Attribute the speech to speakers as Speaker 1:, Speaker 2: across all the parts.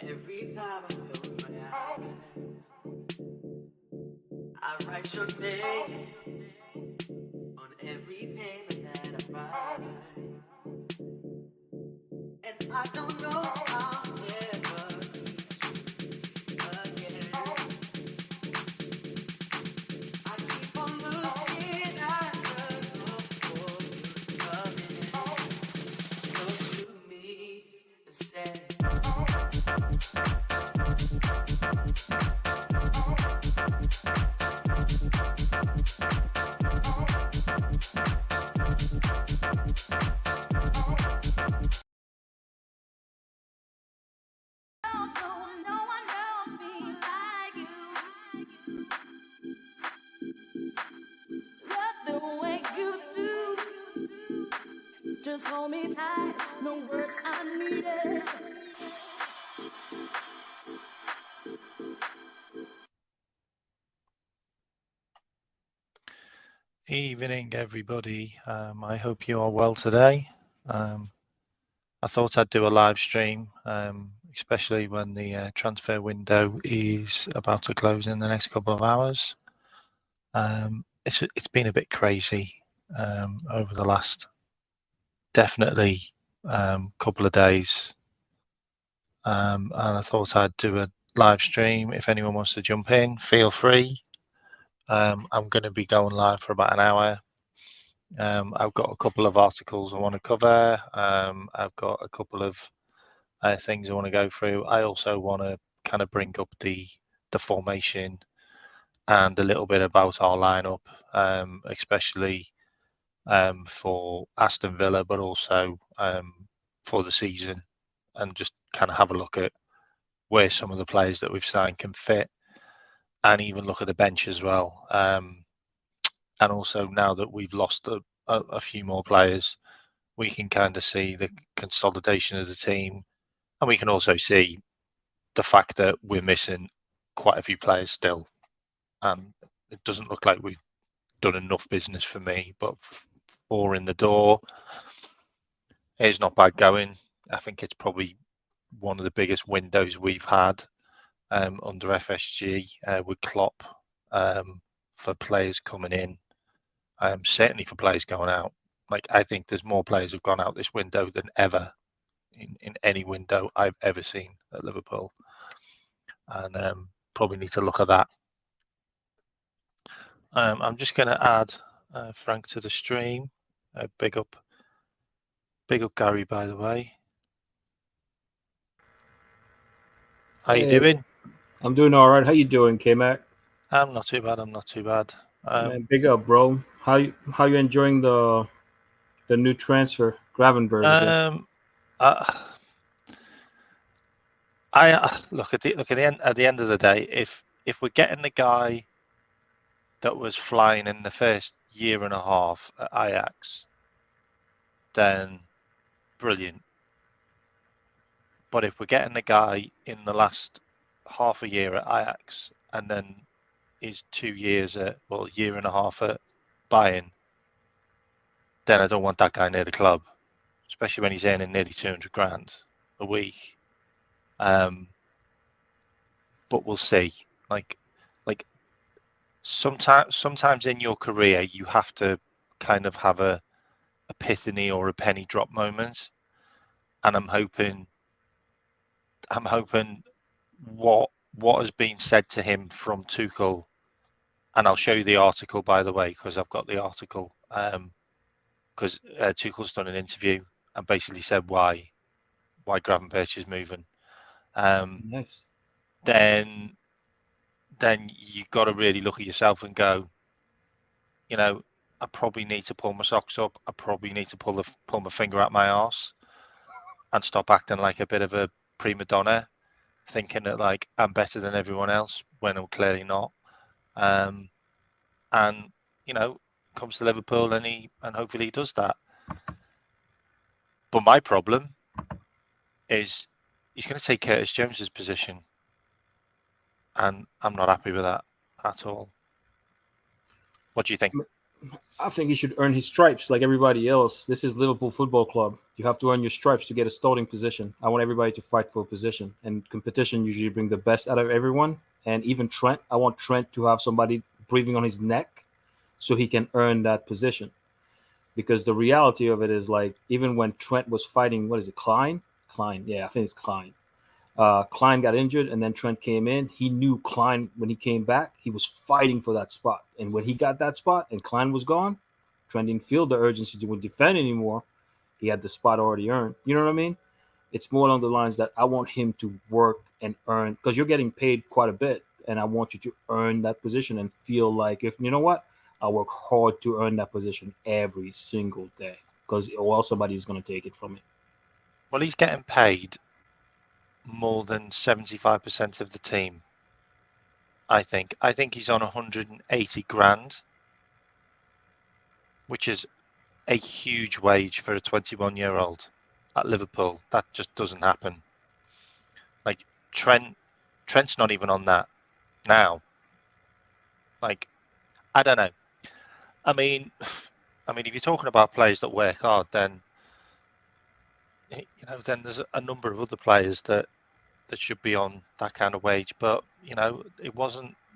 Speaker 1: Every time I close my eyes, I write your name on every payment that I find, and I don't know how I'll ever meet you again. I keep on looking at the door for you to come in, close to me and say, just hold me tight, no words I needed.
Speaker 2: Evening, everybody. I hope you are well today. I thought I'd do a live stream, especially when the transfer window is about to close in the next couple of hours. It's been a bit crazy over the last definitely couple of days, and I thought I'd do a live stream. If anyone wants to jump in, feel free. I'm going to be going live for about an hour. I've got a couple of articles I want to cover. I've got a couple of things I want to go through. I also want to kind of bring up the formation and a little bit about our lineup, especially for Aston Villa, but also for the season, and just kind of have a look at where some of the players that we've signed can fit, and even look at the bench as well. And also, now that we've lost a few more players, we can kind of see the consolidation of the team, and we can also see the fact that we're missing quite a few players still. And it doesn't look like we've done enough business for me, but 4 in the door is not bad going. I think it's probably one of the biggest windows we've had under FSG with Klopp, for players coming in. Certainly for players going out. Like, I think there's more players who've gone out this window than ever in any window I've ever seen at Liverpool, and probably need to look at that. I'm just going to add Frank to the stream. Big up Gary, by the way. How you doing?
Speaker 3: I'm doing all right. How you doing, K-Mac?
Speaker 2: I'm not too bad.
Speaker 3: Man, big up, bro. How you enjoying the new transfer, Gravenberg?
Speaker 2: I look at the end of the day. If we're getting the guy that was flying in the first year and a half at Ajax, then brilliant. But if we're getting the guy in the last half a year at Ajax and then is 2 years a year and a half at Bayern, then I don't want that guy near the club, especially when he's earning nearly 200 grand a week. But we'll see. Like sometimes in your career, you have to kind of have a epiphany or a penny drop moment, and I'm hoping what has been said to him from Tuchel, and I'll show you the article, by the way, because I've got the article, because Tuchel's done an interview and basically said why Gravenberch is moving.
Speaker 3: Nice.
Speaker 2: Then you've got to really look at yourself and go, you know, I probably need to pull my socks up. I probably need to pull my finger out my arse and stop acting like a bit of a prima donna, thinking that like I'm better than everyone else when I'm clearly not. And you know, comes to Liverpool and hopefully he does that. But my problem is he's going to take Curtis Jones's position, and I'm not happy with that at all. What do you think?
Speaker 3: I think he should earn his stripes like everybody else. This is Liverpool Football Club. You have to earn your stripes to get a starting position. I want everybody to fight for a position, and competition usually bring the best out of everyone. And even Trent, I want Trent to have somebody breathing on his neck so he can earn that position. Because the reality of it is, like, even when Trent was fighting, what is it, Klein? Yeah, I think it's Klein. Klein got injured, and then Trent came in. He knew Klein, when he came back, he was fighting for that spot. And when he got that spot and Klein was gone, Trent didn't feel the urgency to defend anymore. He had the spot already earned. You know what I mean? It's more along the lines that I want him to work and earn, because you're getting paid quite a bit, and I want you to earn that position and feel like, if you know what, I work hard to earn that position every single day, because somebody's going to take it from me.
Speaker 2: Well, he's getting paid more than 75% of the team. I think he's on 180 grand, which is a huge wage for a 21-year-old at Liverpool. That just doesn't happen. Like Trent's not even on that now. Like, I don't know. I mean, if you're talking about players that work hard, then then there's a number of other players that should be on that kind of wage. But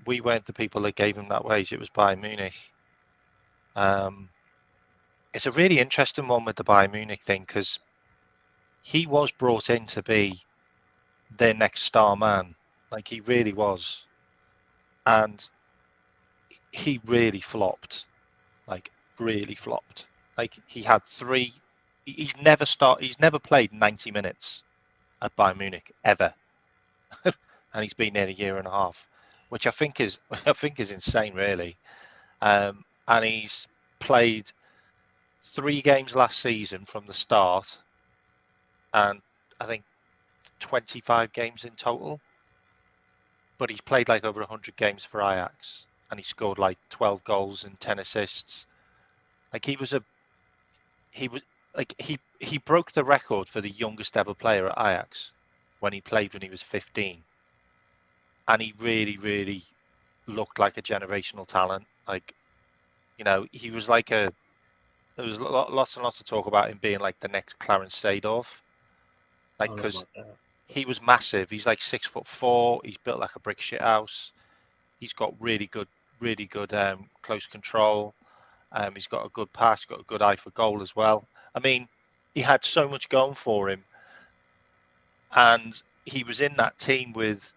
Speaker 2: we weren't the people that gave him that wage. It was Bayern Munich. It's a really interesting one with the Bayern Munich thing, because he was brought in to be their next star man. Like, he really was. And he really flopped. Like, really flopped. Like, he had he's never played 90 minutes at Bayern Munich ever. And he's been there a year and a half, which I think is insane, really. And he's played 3 games last season from the start, and I think 25 games in total. But he's played like over 100 games for Ajax, and he scored like 12 goals and 10 assists. Like, he broke the record for the youngest ever player at Ajax when he played when he was 15. And he really, really looked like a generational talent. Like, he was like there was lots and lots of talk about him being like the next Clarence Seedorf. Like, because he was massive. He's like 6'4". He's built like a brick shit house. He's got really good close control. He's got a good pass, got a good eye for goal as well. I mean, he had so much going for him. And he was in that team with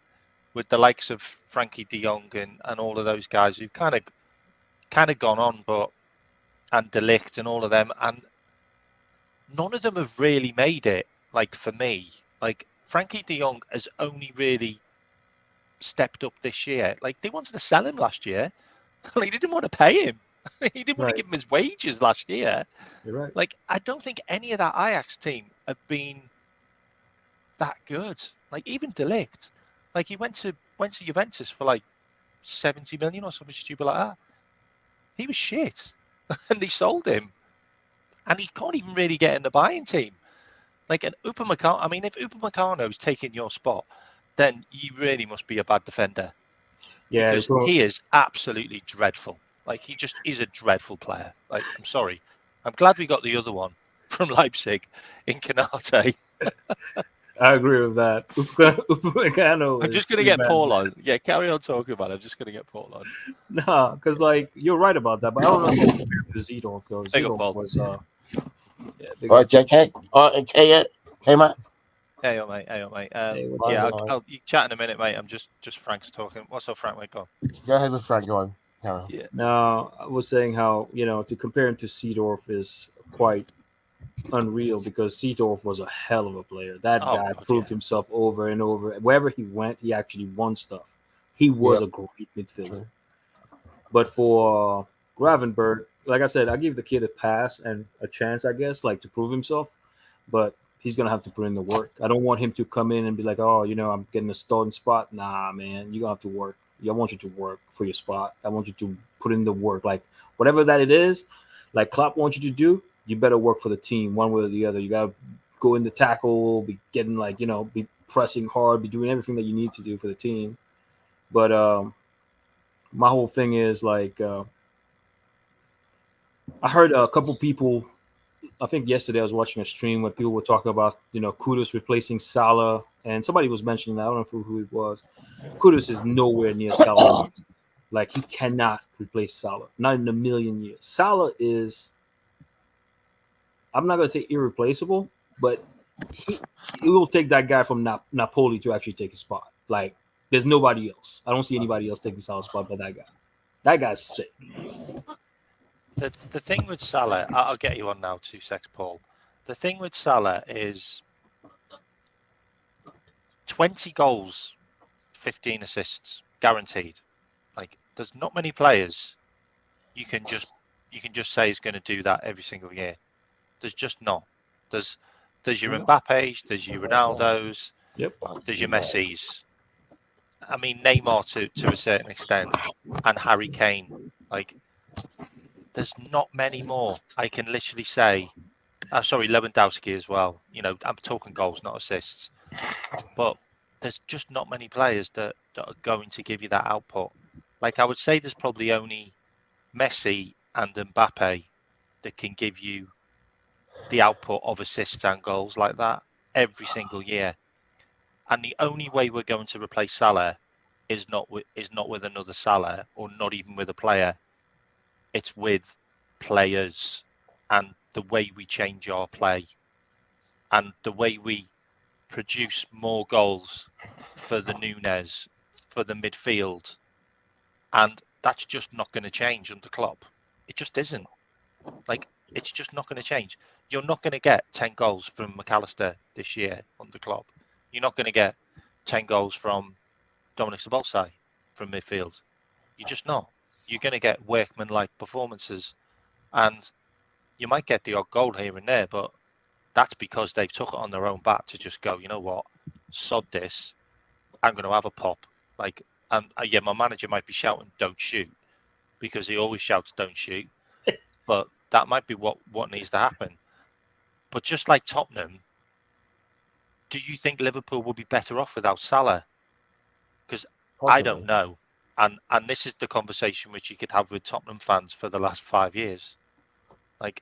Speaker 2: the likes of Frankie de Jong and all of those guys who've kind of gone on, and De Ligt and all of them, and none of them have really made it. Like, for me, like, Frankie de Jong has only really stepped up this year. Like, they wanted to sell him last year. Like, they didn't want to pay him. He didn't want to give him his wages last year.
Speaker 3: You're right.
Speaker 2: Like, I don't think any of that Ajax team have been that good. Like, even De Ligt, like, he went to Juventus for like 70 million or something stupid like that. He was shit, and they sold him, and he can't even really get in the buying team. Like, an Upamecano. I mean, if Upamecano's taking your spot, then you really must be a bad defender.
Speaker 3: Yeah,
Speaker 2: because he is absolutely dreadful. Like, he just is a dreadful player. Like, I'm sorry. I'm glad we got the other one from Leipzig in Canate.
Speaker 3: I agree with that. Upamecano
Speaker 2: I'm
Speaker 3: is
Speaker 2: just gonna
Speaker 3: pretty
Speaker 2: get
Speaker 3: bad.
Speaker 2: Paul on. Yeah, carry on talking about it. I'm just gonna get Paul on.
Speaker 3: Nah, because like you're right about that, but I don't know if you compare it to Zedorf though.
Speaker 2: Big up,
Speaker 3: Zedorf
Speaker 2: Paul.
Speaker 3: was yeah, big
Speaker 4: All
Speaker 3: up.
Speaker 4: right, JK. All right, okay, Matt.
Speaker 2: Hey, oh, mate. Hey, oh, mate.
Speaker 3: Hey, what's
Speaker 2: Yeah,
Speaker 3: up?
Speaker 2: you chat in a minute, mate. I'm just Frank's talking. What's up, Frank? Wake up.
Speaker 4: Go ahead with Frank. Go on. Carry on.
Speaker 2: Yeah.
Speaker 3: Now I was saying how to compare him to Seedorf is quite unreal because Seedorf was a hell of a player. That
Speaker 2: Oh,
Speaker 3: guy
Speaker 2: God,
Speaker 3: proved
Speaker 2: yeah.
Speaker 3: himself over and over. Wherever he went, he actually won stuff. He was a great midfielder.
Speaker 4: True.
Speaker 3: But for Gravenberg, like I said, I give the kid a pass and a chance, I guess, like to prove himself. But he's gonna have to put in the work. I don't want him to come in and be like, oh, I'm getting a starting spot. Nah, man, you're gonna have to work. I want you to work for your spot. I want you to put in the work. Like whatever that it is, like Klopp wants you to do, you better work for the team one way or the other. You gotta go in the tackle, be getting like, be pressing hard, be doing everything that you need to do for the team. But my whole thing is like I heard a couple people. I think yesterday I was watching a stream where people were talking about Kudus replacing Salah, and somebody was mentioning that. I don't know who it was. Kudus is nowhere near Salah. Like he cannot replace Salah, not in a million years. Salah is, I'm not gonna say irreplaceable, but he it will take that guy from Napoli to actually take his spot. Like there's nobody else. I don't see anybody else taking Salah's spot but that guy. That guy's sick.
Speaker 2: The thing with Salah, I'll get you on now, 2 secs, Paul. The thing with Salah is 20 goals, 15 assists, guaranteed. Like, there's not many players you can just say is going to do that every single year. There's just not. There's your Mbappe's, there's your Ronaldo's,
Speaker 3: Yep.
Speaker 2: there's your Messi's. I mean, Neymar to a certain extent, and Harry Kane. Like, there's not many more. I can literally say, sorry, Lewandowski as well. I'm talking goals, not assists. But there's just not many players that are going to give you that output. Like, I would say there's probably only Messi and Mbappe that can give you the output of assists and goals like that every single year. And the only way we're going to replace Salah is not with another Salah, or not even with a player. It's with players and the way we change our play and the way we produce more goals for the Nunes, for the midfield. And that's just not going to change under Klopp. It just isn't. Like, it's just not going to change. You're not going to get 10 goals from McAllister this year under Klopp. You're not going to get 10 goals from Dominic Szoboszlai from midfield. You're just not. You're going to get workman-like performances, and you might get the odd goal here and there, but that's because they've took it on their own back to just go, you know what, sod this, I'm going to have a pop. Like, and yeah, my manager might be shouting, don't shoot, because he always shouts, don't shoot. But that might be what needs to happen. But just like Tottenham, do you think Liverpool will be better off without Salah? Because I don't know. And this is the conversation which you could have with Tottenham fans for the last 5 years. Like,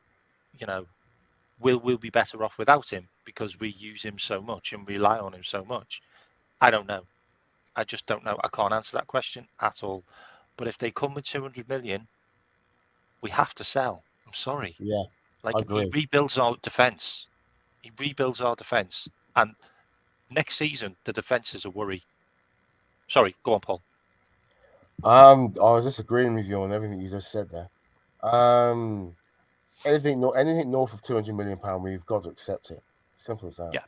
Speaker 2: will we be better off without him because we use him so much and rely on him so much? I don't know. I just don't know. I can't answer that question at all. But if they come with 200 million, we have to sell. I'm sorry.
Speaker 4: Yeah,
Speaker 2: like,
Speaker 4: I agree.
Speaker 2: he rebuilds our defence. And next season, the defence is a worry. Sorry, go on, Paul.
Speaker 4: I was just agreeing with you on everything you just said there. Anything north of £200 million, we've got to accept it. Simple as that.
Speaker 2: Yeah.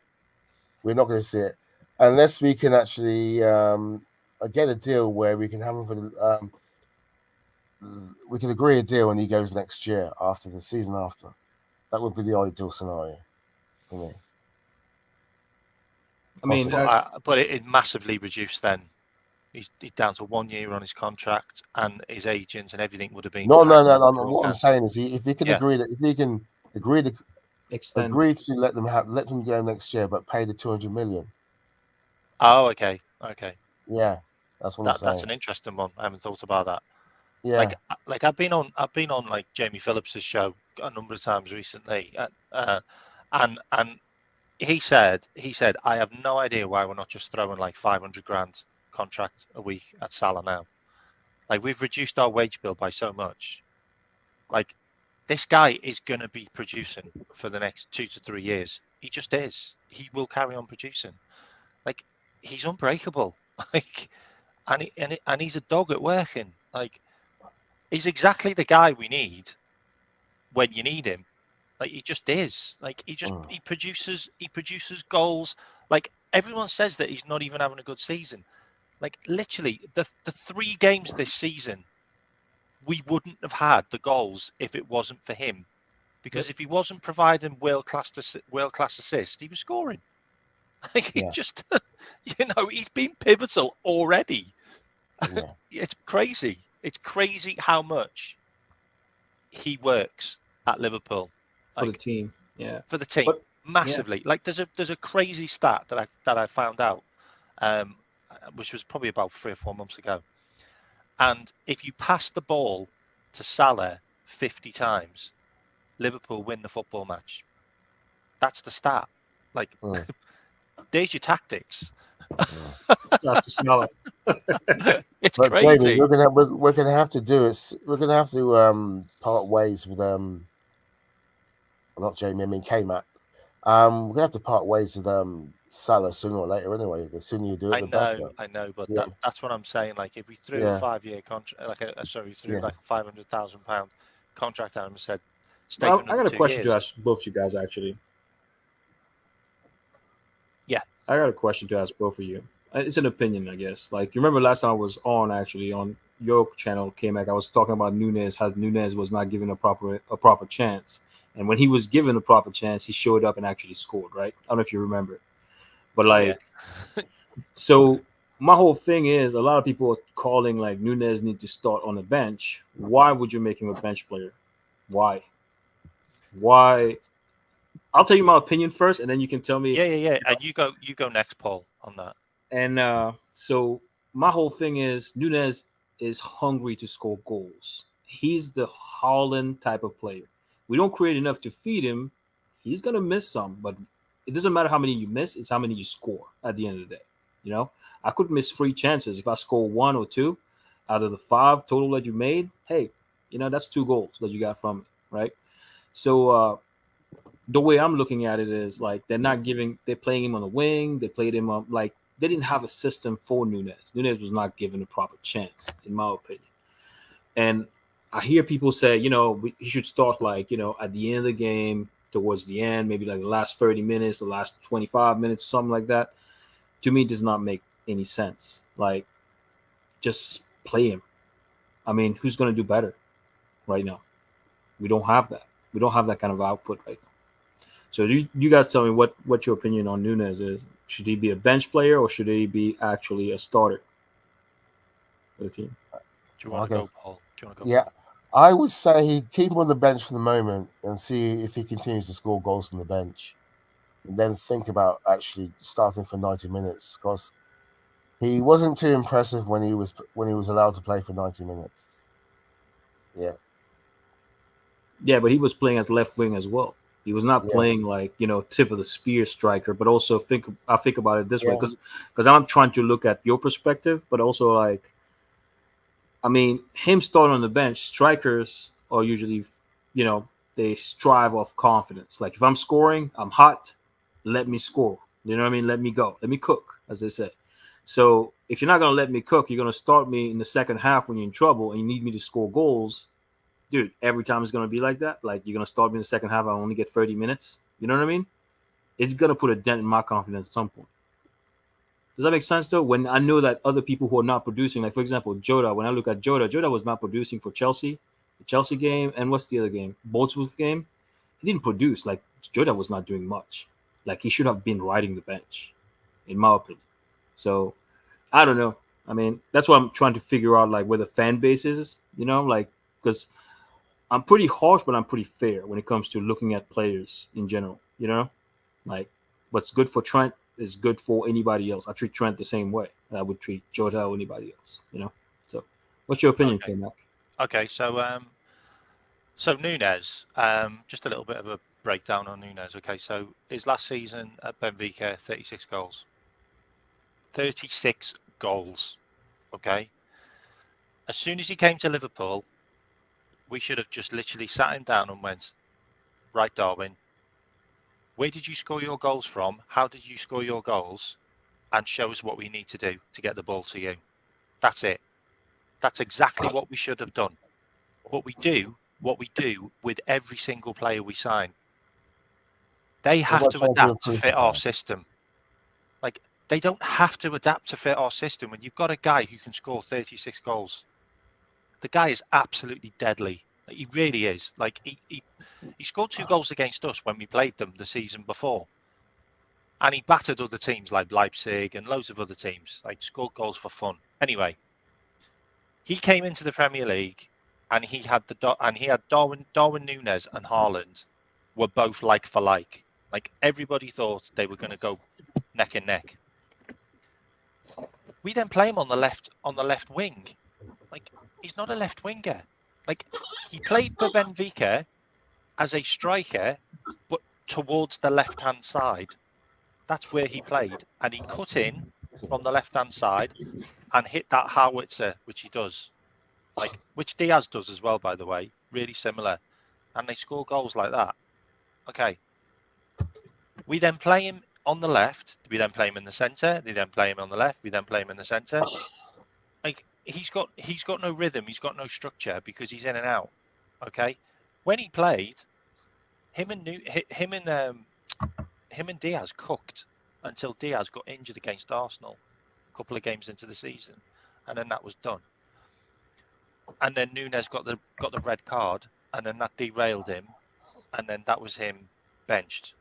Speaker 4: We're not going to see it unless we can actually get a deal where we can have him for the. We can agree a deal and he goes next year after the season after. That would be the ideal scenario for me.
Speaker 3: I mean,
Speaker 2: but it massively reduced then. He's down to 1 year on his contract, and his agents and everything would have been.
Speaker 4: No. What I'm saying is, if we can agree to
Speaker 3: extend.
Speaker 4: agree to let them go next year, but pay the 200 million.
Speaker 2: Oh, okay.
Speaker 4: Yeah, that's what I'm saying.
Speaker 2: That's an interesting one. I haven't thought about that.
Speaker 4: Yeah.
Speaker 2: Like I've been on like Jamie Phillips's show a number of times recently, and he said, I have no idea why we're not just throwing like 500 grand contract a week at Salah now. Like, we've reduced our wage bill by so much. Like, this guy is going to be producing for the next 2 to 3 years. He just is. He will carry on producing. Like, he's unbreakable. Like, and he's a dog at working. Like, he's exactly the guy we need when you need him. Like, he just is. Like, he produces goals. Like, everyone says that he's not even having a good season. Like, literally, the 3 games this season, we wouldn't have had the goals if it wasn't for him. Because if he wasn't providing world class assists, he was scoring. Like, he just, he's been pivotal already.
Speaker 4: Yeah.
Speaker 2: It's crazy. It's crazy how much he works at Liverpool
Speaker 3: for the team. Yeah,
Speaker 2: for the team, massively. Like, there's a crazy stat that I found out, which was probably about 3 or 4 months ago. And if you pass the ball to Salah 50 times, Liverpool win the football match. That's the stat. Like, there's your tactics.
Speaker 3: That's the Salah.
Speaker 2: It's
Speaker 4: But
Speaker 2: crazy.
Speaker 4: Jamie, we're gonna have to do it. We're gonna have to part ways with not Jamie. I mean K-Mac. We're gonna have to part ways with Salah sooner or later. Anyway, the sooner you do it, the better.
Speaker 2: I know, but
Speaker 4: Yeah.
Speaker 2: that's what I'm saying. Like, if we threw a 5-year contract, like a £500,000 contract at him and said, "Stay for another
Speaker 3: I got a
Speaker 2: 2
Speaker 3: question
Speaker 2: years."
Speaker 3: to ask both you guys, actually.
Speaker 2: Yeah,
Speaker 3: I got a question to ask both of you. It's an opinion, I guess. Like, you remember last time I was on your channel, K-Mac, I was talking about Nunez, how Nunez was not given a proper chance. And when he was given a proper chance, he showed up and actually scored, right? I don't know if you remember. But so my whole thing is, a lot of people are calling like Nunez need to start on the bench. Why would you make him a bench player? Why? I'll tell you my opinion first, and then you can tell me.
Speaker 2: Yeah. And you go next, Paul, on that.
Speaker 3: And so my whole thing is, Nunez is hungry to score goals. He's the Haaland type of player. We don't create enough to feed him. He's gonna miss some, but it doesn't matter how many you miss; it's how many you score at the end of the day. I could miss 3 chances. If I score 1 or 2 out of the 5 total that you made, hey, that's 2 goals that you got from it, right? So the way I'm looking at it is, like, they're playing him on the wing. They played him on, like, they didn't have a system for Nunez. Nunez was not given a proper chance, in my opinion. And I hear people say, he should start, like, at the end of the game, towards the end, maybe like the last 30 minutes, the last 25 minutes, something like that. To me, it does not make any sense. Like, just play him. I mean, who's going to do better right now? We don't have that. We don't have that kind of output right now. So you guys tell me what your opinion on Nunez is. Should he be a bench player or should he be actually a starter for the team?
Speaker 2: Do you want to go, Paul?
Speaker 4: Yeah, I would say he'd keep him on the bench for the moment and see if he continues to score goals from the bench. And then think about actually starting for 90 minutes, because he wasn't too impressive when he was allowed to play for 90 minutes.
Speaker 3: Yeah, but he was playing as left wing as well. He was not playing like, tip of the spear striker, but also I think about it this way, because I'm trying to look at your perspective, but also, like, I mean, him starting on the bench, strikers are usually, they strive off confidence. Like, if I'm scoring, I'm hot, let me score. You know what I mean? Let me go. Let me cook, as they say. So if you're not going to let me cook, you're going to start me in the second half when you're in trouble and you need me to score goals. Dude, every time it's going to be like that. Like, you're going to start me in the second half, I only get 30 minutes. You know what I mean? It's going to put a dent in my confidence at some point. Does that make sense, though? When I know that other people who are not producing, like, for example, Jota, when I look at Jota was not producing for Chelsea, the Chelsea game, and what's the other game? Portsmouth game. He didn't produce. Like, Jota was not doing much. Like, he should have been riding the bench, in my opinion. So, I don't know. I mean, that's what I'm trying to figure out, like, where the fan base is, like, because I'm pretty harsh, but I'm pretty fair when it comes to looking at players in general, like, what's good for Trent is good for anybody else. I treat Trent the same way that I would treat Jota or anybody else, So what's your opinion, K-Mac?
Speaker 2: Okay, so So Nunes, just a little bit of a breakdown on Nunes. Okay, so his last season at Benfica, 36 goals. 36 goals. Okay. As soon as he came to Liverpool, we should have just literally sat him down and went, right, Darwin, where did you score your goals from? How did you score your goals? And show us what we need to do to get the ball to you. That's it. That's exactly what we should have done. What we do with every single player we sign. They have to adapt to fit our system. Like, they don't have to adapt to fit our system. When you've got a guy who can score 36 goals, the guy is absolutely deadly. Like, he really is. Like, he scored 2 goals against us when we played them the season before. And he battered other teams like Leipzig and loads of other teams. Like, scored goals for fun. Anyway, he came into the Premier League, and he had Darwin Núñez and Haaland were both like for like. Like, everybody thought they were going to go neck and neck. We then play him on the left wing. Like, he's not a left winger. Like, he played for Benfica as a striker, but towards the left hand side. That's where he played, and he cut in from the left hand side and hit that howitzer, which he does, like, which Diaz does as well, by the way, really similar, and they score goals like that. Okay, we then play him on the left, we then play him in the centre, they then play him on the left, we then play him in the centre. Like, he's got no rhythm, he's got no structure because he's in and out. Okay, when he played, him and Diaz cooked until Diaz got injured against Arsenal a couple of games into the season, and then that was done. And then Nunes got the red card, and then that derailed him, and then that was him benched,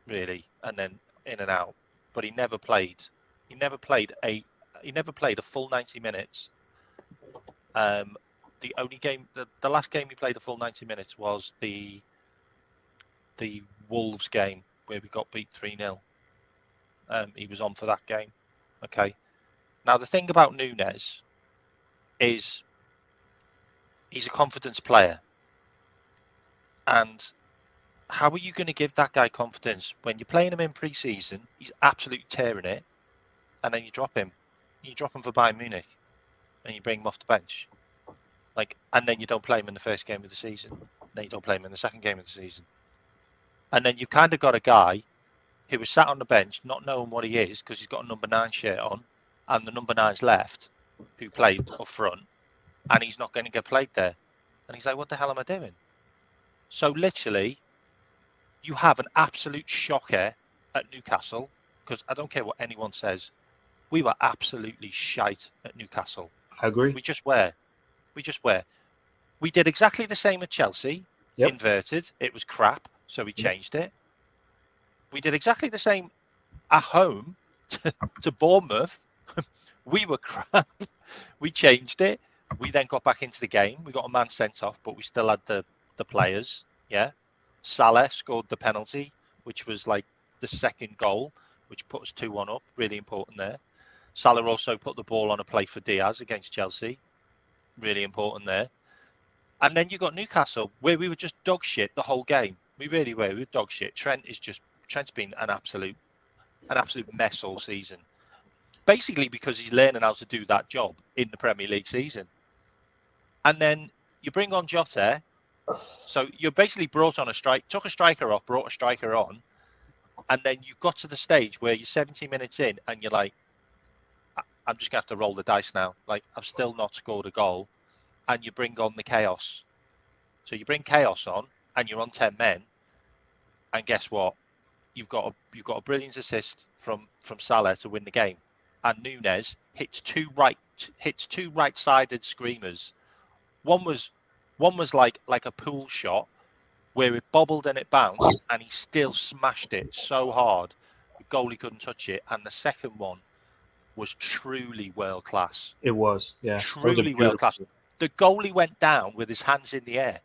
Speaker 2: really, and then in and out. But he never played. He never played a full 90 minutes. The only game, the last game he played a full 90 minutes was the Wolves game where we got beat 3-0. He was on for that game. Okay. Now, the thing about Nunes is he's a confidence player. And how are you going to give that guy confidence when you're playing him in pre-season? He's absolutely tearing it. And then you drop him. You drop him for Bayern Munich. And you bring him off the bench. Like, and then you don't play him in the first game of the season. Then you don't play him in the second game of the season. And then you've kind of got a guy who was sat on the bench, not knowing what he is because he's got a number 9 shirt on, and the number 9's left, who played up front, and he's not going to get played there. And he's like, what the hell am I doing? So literally, you have an absolute shocker at Newcastle, because I don't care what anyone says, we were absolutely shite at Newcastle.
Speaker 3: I agree.
Speaker 2: We just were. We did exactly the same at Chelsea, inverted. It was crap, so we changed it. We did exactly the same at home to Bournemouth. We were crap. We changed it. We then got back into the game. We got a man sent off, but we still had the players. Yeah. Salah scored the penalty, which was like the second goal, which put us 2-1 up. Really important there. Salah also put the ball on a play for Diaz against Chelsea. Really important there. And then you got Newcastle, where we were just dog shit the whole game. We really were. We were dog shit. Trent's been an absolute mess all season. Basically because he's learning how to do that job in the Premier League season. And then you bring on Jota. So you're basically took a striker off, brought a striker on. And then you got to the stage where you're 70 minutes in and you're like, I'm just going to have to roll the dice now. Like, I've still not scored a goal. And you bring on the chaos. So you bring chaos on and you're on 10 men. And guess what? You've got a brilliant assist from Salah to win the game. And Nunes hits two right-sided screamers. One was like a pool shot where it bobbled and it bounced and he still smashed it so hard the goalie couldn't touch it. And the second one was truly world class.
Speaker 3: It was, yeah.
Speaker 2: Truly world class. The goalie went down with his hands in the air.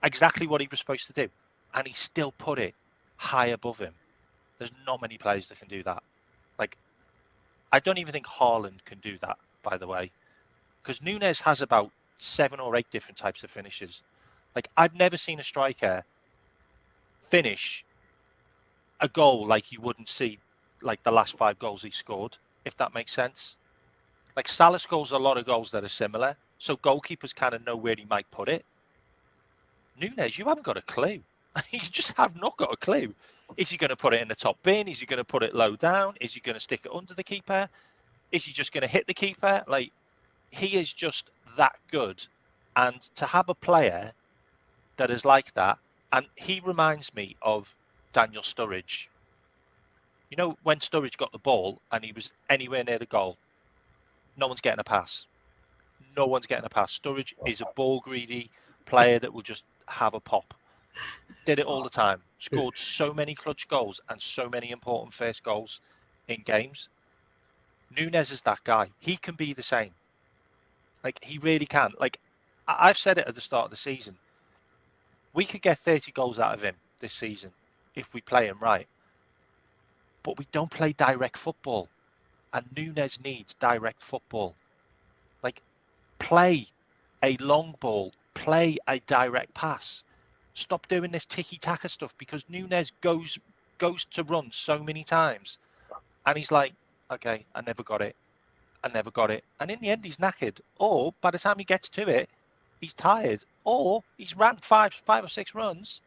Speaker 2: Exactly what he was supposed to do. And he still put it high above him. There's not many players that can do that. Like, I don't even think Haaland can do that, by the way. Because Nunes has about 7 or 8 different types of finishes. Like, I've never seen a striker finish a goal like you wouldn't see like the last 5 goals he scored, if that makes sense. Like, Salah scores a lot of goals that are similar, so goalkeepers kind of know where he might put it. Núñez, you haven't got a clue. You just have not got a clue. Is he going to put it in the top bin? Is he going to put it low down? Is he going to stick it under the keeper? Is he just going to hit the keeper? Like, he is just that good. And to have a player that is like that, and he reminds me of Daniel Sturridge. You know, when Sturridge got the ball and he was anywhere near the goal, no one's getting a pass. No one's getting a pass. Sturridge is a ball greedy player that will just have a pop. Did it all the time. Scored so many clutch goals and so many important first goals in games. Núñez is that guy. He can be the same. Like, he really can. Like, I've said it at the start of the season. We could get 30 goals out of him this season if we play him right. But we don't play direct football. And Núñez needs direct football. Like, play a long ball. Play a direct pass. Stop doing this tiki-taka stuff, because Núñez goes to run so many times. And he's like, okay, I never got it. I never got it. And in the end, he's knackered. Or by the time he gets to it, he's tired. Or he's ran five or six runs,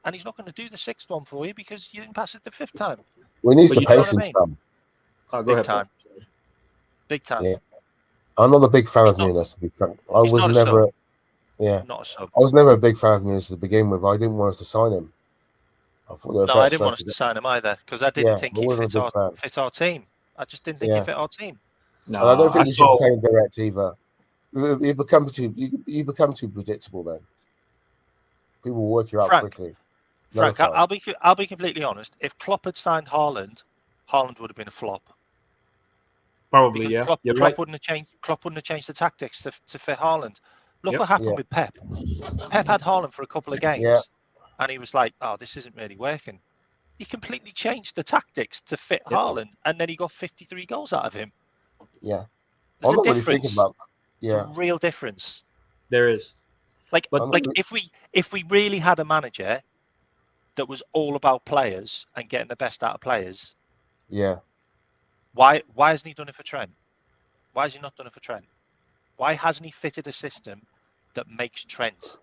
Speaker 2: and he's not going to do the 6th one for you because you didn't pass it the 5th time.
Speaker 4: We need
Speaker 3: But
Speaker 4: some
Speaker 3: you know what I
Speaker 4: patience,
Speaker 2: mean?
Speaker 4: Tom.
Speaker 3: Go
Speaker 2: Big
Speaker 3: ahead.
Speaker 2: time. Big time.
Speaker 4: Yeah. I'm not a big fan of
Speaker 2: He's not-
Speaker 4: Núñez, to be frank. I
Speaker 2: he's
Speaker 4: was
Speaker 2: not a
Speaker 4: never,
Speaker 2: sub.
Speaker 4: yeah,
Speaker 2: Not a sub.
Speaker 4: I was never a big fan of Núñez to begin with. I didn't want us to sign him. I thought they were
Speaker 2: No,
Speaker 4: better
Speaker 2: I didn't want us
Speaker 4: strikers.
Speaker 2: to sign him either because I didn't
Speaker 4: Yeah,
Speaker 2: think
Speaker 4: I
Speaker 2: he
Speaker 4: wasn't a big fan.
Speaker 2: fit our team. I just didn't think
Speaker 4: Yeah.
Speaker 2: he fit our team.
Speaker 3: No,
Speaker 4: And I don't think
Speaker 3: I
Speaker 4: you should
Speaker 3: saw.
Speaker 4: play him direct either. You become too predictable then. People will work you out
Speaker 2: Frank,
Speaker 4: quickly. Never
Speaker 2: Frank,
Speaker 4: fun.
Speaker 2: I'll be completely honest. If Klopp had signed Haaland, Haaland would have been a flop.
Speaker 3: Probably,
Speaker 2: Because
Speaker 3: yeah.
Speaker 2: Klopp,
Speaker 3: You're
Speaker 2: Klopp
Speaker 3: right.
Speaker 2: wouldn't have changed the tactics to fit Haaland. Look
Speaker 3: Yep.
Speaker 2: what happened
Speaker 4: Yeah.
Speaker 2: with Pep. Pep had Haaland for a couple of games,
Speaker 4: Yeah.
Speaker 2: and he was like, "Oh, this isn't really working." He completely changed the tactics to fit
Speaker 3: Yep.
Speaker 2: Haaland, and then he got 53 goals out of him.
Speaker 4: Yeah.
Speaker 2: There's
Speaker 4: I'm
Speaker 2: a
Speaker 4: not really
Speaker 2: difference.
Speaker 4: thinking about.
Speaker 2: There's
Speaker 4: Yeah.
Speaker 2: a real difference.
Speaker 3: There is.
Speaker 2: Like,
Speaker 3: But-
Speaker 2: like if we really had a manager that was all about players and getting the best out of players,
Speaker 4: Yeah.
Speaker 2: why hasn't he done it for Trent? Why has he not done it for Trent? Why hasn't he fitted a system that makes Trent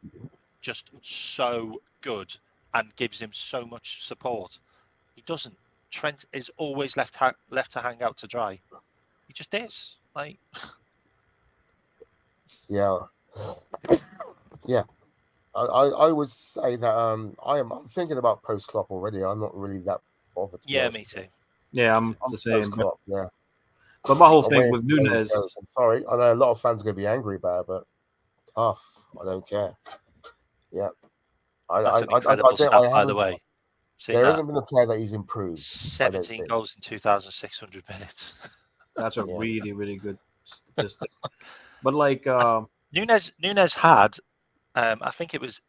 Speaker 2: just so good and gives him so much support? He doesn't. Trent is always left to hang out to dry. He just is. Like,
Speaker 4: Yeah. Yeah. I would say that I'm thinking about post Klopp already. I'm not really that bothered.
Speaker 2: yeah, me too.
Speaker 3: Yeah, I'm the same.
Speaker 4: Post Klopp, yeah.
Speaker 3: But my whole
Speaker 4: I'm
Speaker 3: thing
Speaker 4: waiting
Speaker 3: with
Speaker 4: to see how it
Speaker 3: Núñez,
Speaker 4: goes. I'm sorry. I know a lot of fans are going to be angry about it, but tough. I don't care. Yeah.
Speaker 2: That's an incredible stat, by the way. See
Speaker 4: There
Speaker 2: that?
Speaker 4: hasn't been a player that he's improved.
Speaker 2: 17
Speaker 4: think.
Speaker 2: goals in 2,600 minutes.
Speaker 3: that's a
Speaker 4: Yeah.
Speaker 3: really, really good statistic. But like,
Speaker 2: Núñez had, I think it was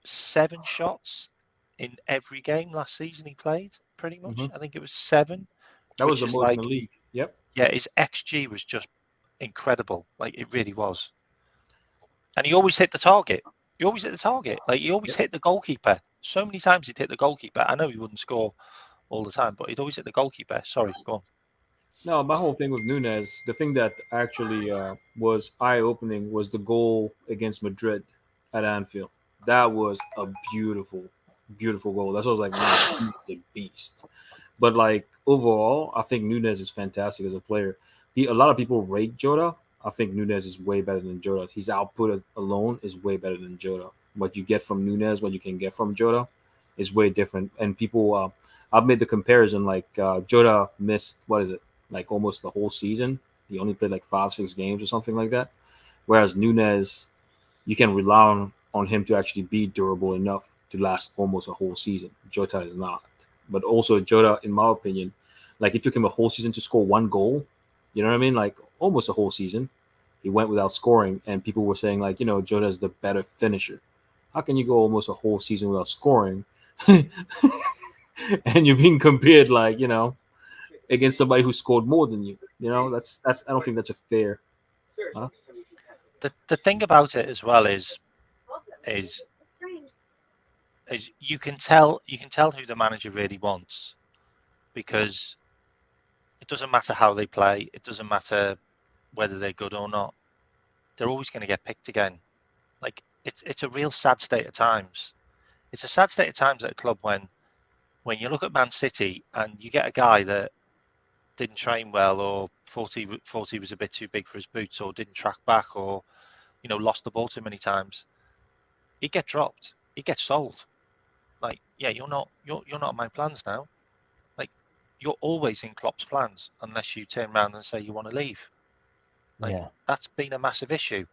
Speaker 2: 7 shots in every game last season he played, pretty much.
Speaker 3: Mhm.
Speaker 2: I think it was 7.
Speaker 3: that was the
Speaker 2: which
Speaker 3: most
Speaker 2: is
Speaker 3: in the league. Yep.
Speaker 2: Yeah, his XG was just incredible. Like, it really was. And he always hit the target. He always hit the target. Like, he always hit the goalkeeper. So many times he'd hit the goalkeeper. I know he wouldn't score all the time, but he'd always hit the goalkeeper. Sorry, go on.
Speaker 3: No, my whole thing with Núñez, the thing that actually was eye-opening was the goal against Madrid at Anfield. That was a beautiful, beautiful goal. That's what I was like, man, he's a beast. But like overall, I think Núñez is fantastic as a player. A lot of people rate Jota. I think Núñez is way better than Jota. His output alone is way better than Jota. What you get from Núñez, what you can get from Jota, is way different. And people, I've made the comparison. Like Jota missed like almost the whole season. He only played like 5-6 games or something like that. Whereas Núñez, you can rely on him to actually be durable enough to last almost a whole season. Jota is not. But also Jota, in my opinion, like it took him a whole season to score 1 goal. You know what I mean? Like almost a whole season. He went without scoring, and people were saying like, Jota is the better finisher. How can you go almost a whole season without scoring? And you're being compared like, against somebody who scored more than you. That's I don't think that's a fair.
Speaker 2: The thing about it as well is is you can tell who the manager really wants, because it doesn't matter how they play, it doesn't matter whether they're good or not, they're always going to get picked again. Like it's a real sad state of times. It's a sad state of times at a club when you look at Man City and you get a guy that didn't train well, or thought he was a bit too big for his boots, or didn't track back, or lost the ball too many times. He'd get dropped. He'd get sold. Like, yeah, you're not on my plans now. Like, you're always in Klopp's plans unless you turn around and say you want to leave. Like, that's been a massive issue.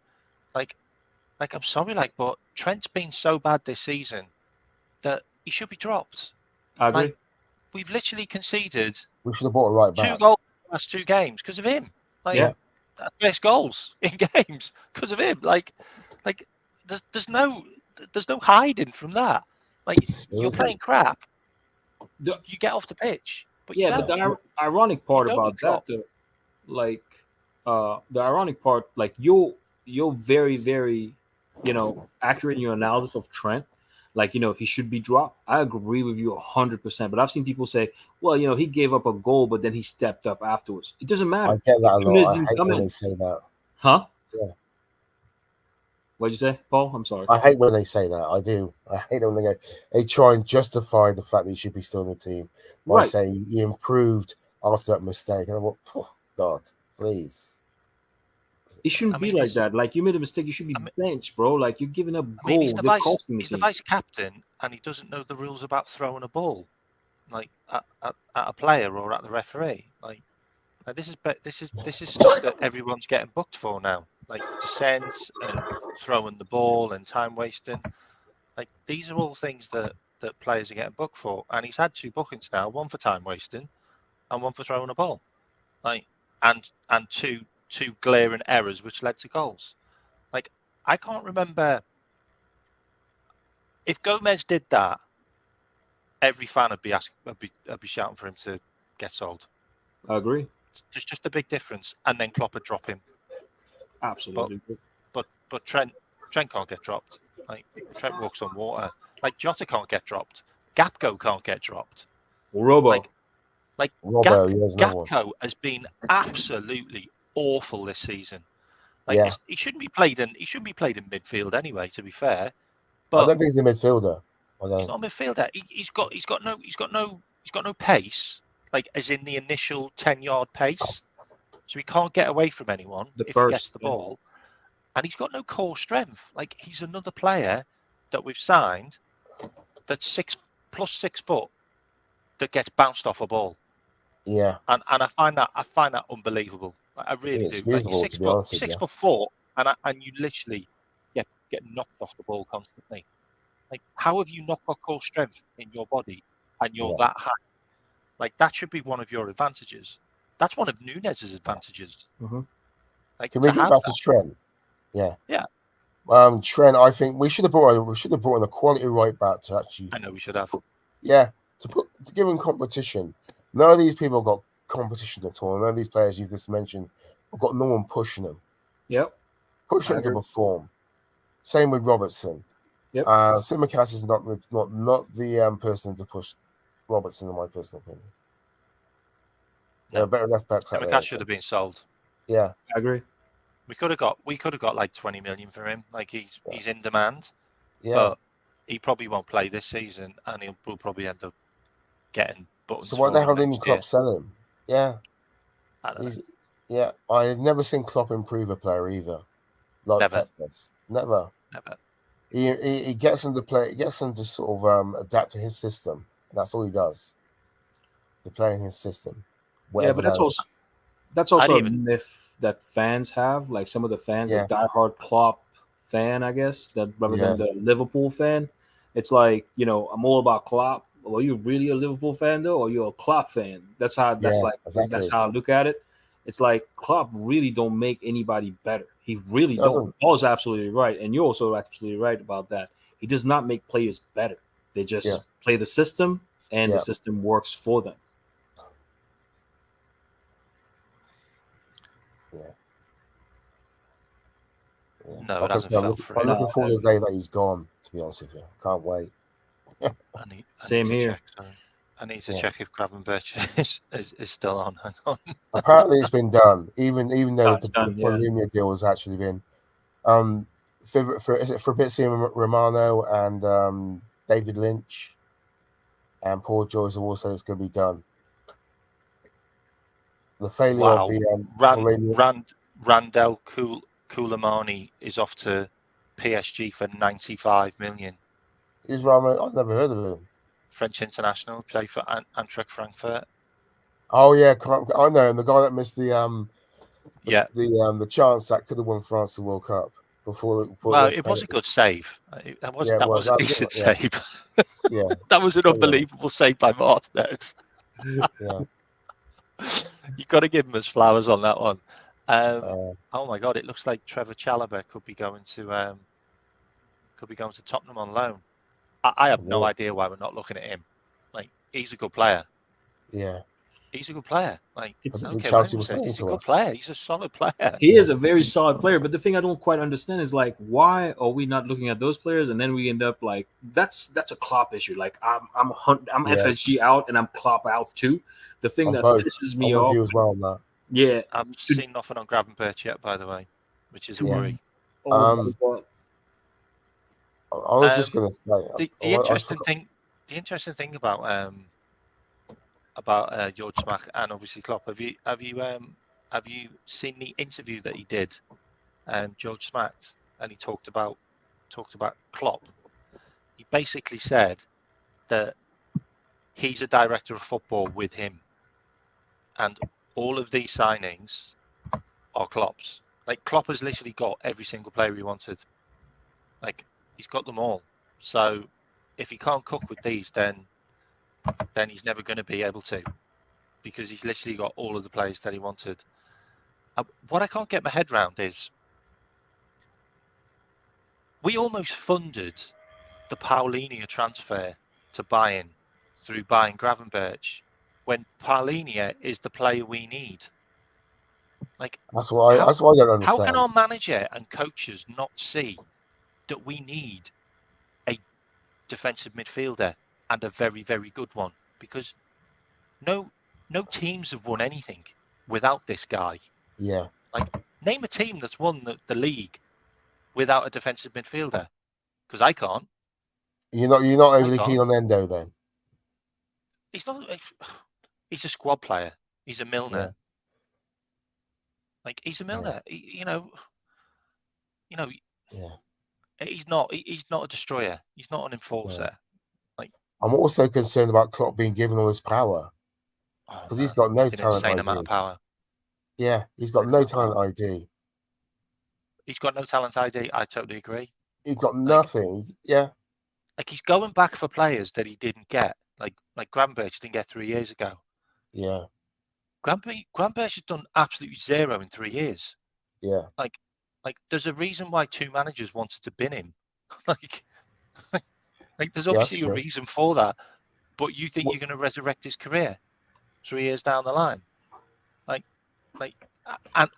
Speaker 2: Like I'm sorry, but Trent's been so bad this season that he should be dropped.
Speaker 3: I agree.
Speaker 2: Like, we've literally conceded.
Speaker 4: We should have bought it right back.
Speaker 2: 2 goals in the last 2 games because of him. First goals in games because of him. Like there's no hiding from that. Like, you're playing crap, you get off the pitch. But
Speaker 3: but the ironic part about that, though, the ironic part, you're very, very, accurate in your analysis of Trent. He should be dropped. I agree with you 100%. But I've seen people say, well, he gave up a goal, but then he stepped up afterwards. It doesn't matter.
Speaker 4: I get that a lot. I hate when they say that.
Speaker 3: Huh?
Speaker 4: Yeah.
Speaker 3: What'd you say, Paul? I'm sorry.
Speaker 4: I hate when they say that. I do. I hate it when they try and justify the fact that he should be still in the team by saying he improved after that mistake. And I went, oh, God, please.
Speaker 3: It shouldn't be like that. Like, you made a mistake, you should be benched, bro. Like, you're giving up goals.
Speaker 2: He's the vice captain, and he doesn't know the rules about throwing a ball, like at a player or at the referee. Like this is stuff that everyone's getting booked for now. Like descents and throwing the ball and time wasting. Like, these are all things that players are getting booked for. And he's had 2 bookings now, one for time wasting and one for throwing a ball. Like, and two glaring errors which led to goals. Like, I can't remember if Gomez did that, every fan would be shouting for him to get sold.
Speaker 3: I agree.
Speaker 2: There's just a big difference, and then Klopp would drop him.
Speaker 3: Absolutely.
Speaker 2: But Trent can't get dropped. Like, Trent walks on water. Like, Jota can't get dropped. Gapco can't get dropped.
Speaker 3: Robo.
Speaker 2: Like
Speaker 4: Robbo,
Speaker 2: Gapco has been absolutely awful this season. Like, he shouldn't be played in midfield anyway, to be fair. But
Speaker 4: I don't think he's a midfielder.
Speaker 2: He's not a midfielder. He's got no pace, like as in the initial 10-yard pace. So he can't get away from anyone if he gets the ball. And he's got no core strength. Like, he's another player that we've signed that's 6 foot that gets bounced off a ball.
Speaker 4: Yeah.
Speaker 2: And I find that unbelievable. I really do. Like, you're 6 foot 4, and you literally get knocked off the ball constantly. Like, how have you not got core strength in your body and you're that high? Like, that should be one of your advantages. That's one of Nunez's advantages.
Speaker 3: Mm-hmm.
Speaker 2: Like,
Speaker 4: can we get back to Trent? Yeah. Trent, I think we should have brought in a quality right back to actually.
Speaker 2: I know we should have.
Speaker 4: Yeah, to give him competition. None of these people got competition at all. None of these players you just mentioned have got no one pushing them.
Speaker 3: Yep.
Speaker 4: Pushing them to perform. Same with Robertson.
Speaker 3: Yep.
Speaker 4: Simicast is not the person to push Robertson, in my personal opinion.
Speaker 2: No.
Speaker 4: Better left backs.
Speaker 2: Simicast should have been sold.
Speaker 4: Yeah,
Speaker 3: I agree.
Speaker 2: We could have got like 20 million for him. Like, he's in demand.
Speaker 4: Yeah.
Speaker 2: But he probably won't play this season, and we'll probably end up getting buttons.
Speaker 4: So why the hell didn't Klopp
Speaker 2: year.
Speaker 4: sell him? Yeah.
Speaker 2: I don't know.
Speaker 4: Yeah, I've never seen Klopp improve a player either. Like
Speaker 2: Never.
Speaker 4: Pep does. Never. He gets them to play. He gets them to sort of adapt to his system. That's all he does. To play in his system.
Speaker 3: Yeah, but that's also a myth that fans have. Like, some of the fans, a diehard Klopp fan, I guess, that rather than the Liverpool fan. It's like, I'm all about Klopp. Well, are you really a Liverpool fan though, or you're a Klopp fan? That's how that's how I look at it. It's like Klopp really don't make anybody better. He really don't. Paul's absolutely right, and you're also absolutely right about that. He does not make players better. They just play the system, and the system works for them.
Speaker 4: Yeah.
Speaker 2: No, it hasn't
Speaker 4: I'm
Speaker 2: fell
Speaker 4: looking,
Speaker 2: through.
Speaker 4: I'm
Speaker 3: No,
Speaker 4: looking forward to the day that he's gone. To be honest with you, can't wait.
Speaker 2: I need
Speaker 3: Same
Speaker 2: to
Speaker 3: here.
Speaker 2: check. Sorry. I need to
Speaker 4: Yeah.
Speaker 2: check if Gravenberch is still on. Hang on.
Speaker 4: Apparently, it's been done. Even though
Speaker 3: it's
Speaker 4: the
Speaker 3: done, yeah.
Speaker 4: Polumia deal has actually been. Is it Fabrizio Romano and David Lynch and Paul George have all said it's going to be done. The failure of
Speaker 2: Wow.
Speaker 4: the
Speaker 2: Randell Koulibaly is off to PSG for 95 million.
Speaker 4: is Ramo. I've never heard of him.
Speaker 2: French international, play for Eintracht Frankfurt.
Speaker 4: Oh yeah, I know him. The guy that missed the
Speaker 2: Yeah.
Speaker 4: the chance that could have won France the World Cup before
Speaker 2: Well,
Speaker 4: went to
Speaker 2: it was a
Speaker 4: penalties.
Speaker 2: good save. That was
Speaker 4: Yeah, it was.
Speaker 2: a
Speaker 4: That was
Speaker 2: decent
Speaker 4: it, yeah.
Speaker 2: save.
Speaker 4: Yeah,
Speaker 2: That was an unbelievable save by Martinez.
Speaker 4: yeah.
Speaker 2: You've got to give him his flowers on that one.
Speaker 4: Uh,
Speaker 2: Oh my God! It looks like Trevor Chalobah could be going to Tottenham on loan. I have no idea why we're not looking at him. Like, he's a good player.
Speaker 4: yeah.
Speaker 2: He's a good player. Like,
Speaker 3: It's-
Speaker 2: I
Speaker 4: I
Speaker 2: don't
Speaker 4: think
Speaker 2: care what
Speaker 4: Chelsea
Speaker 2: anyone
Speaker 4: was
Speaker 2: says.
Speaker 4: saying
Speaker 2: He's a
Speaker 4: to
Speaker 2: good
Speaker 4: us.
Speaker 2: player. He's a solid player.
Speaker 3: He is a very solid player, but the thing I don't quite understand is like, why are we not looking at those players, and then we end up like that's a Klopp issue. Like I'm
Speaker 4: Yes.
Speaker 3: FSG out and I'm Klopp out too. The thing
Speaker 4: I'm
Speaker 3: that
Speaker 4: both.
Speaker 3: pisses
Speaker 4: I'm
Speaker 3: me
Speaker 4: with
Speaker 3: off,
Speaker 4: you as well on that.
Speaker 3: yeah.
Speaker 2: I haven't seen nothing on Gravenberch yet, by the way, which is a worry.
Speaker 3: Oh my God.
Speaker 4: I was just going to say
Speaker 2: The interesting thing about George Smack and obviously Klopp. Have you seen the interview that he did, George Smack, and he talked about Klopp. He basically said that he's a director of football with him, and all of these signings are Klopp's. Like, Klopp has literally got every single player he wanted. Like, he's got them all. So if he can't cook with these, then he's never going to be able to, because he's literally got all of the players that he wanted. What I can't get my head around is we almost funded the Paulinho transfer to Bayern through buying Gravenberch, when Paulinho is the player we need. Like,
Speaker 4: that's why I don't understand.
Speaker 2: How can our manager and coaches not see that we need a defensive midfielder, and a very, very good one? Because no teams have won anything without this guy.
Speaker 4: Yeah.
Speaker 2: Like, name a team that's won the league without a defensive midfielder, because I can't.
Speaker 4: You're not overly keen on Endo then?
Speaker 2: He's not. He's a squad player. He's a Milner.
Speaker 4: Yeah.
Speaker 2: Like, he's a Milner.
Speaker 4: Yeah.
Speaker 2: Yeah. He's not a destroyer. He's not an enforcer.
Speaker 4: Yeah. Like, I'm also concerned about Klopp being given all this power, because he's got no talent
Speaker 2: insane
Speaker 4: ID.
Speaker 2: amount of power.
Speaker 4: Yeah, he's got no talent ID.
Speaker 2: He's got no talent ID. I totally agree.
Speaker 4: He's got nothing. Yeah.
Speaker 2: Like, he's going back for players that he didn't get. Like Gravenberch didn't get 3 years ago.
Speaker 4: Yeah.
Speaker 2: Gravenberch has done absolutely zero in 3 years.
Speaker 4: Yeah.
Speaker 2: Like there's a reason why 2 managers wanted to bin him. like there's obviously a reason for that. But you think you're going to resurrect his career 3 years down the line?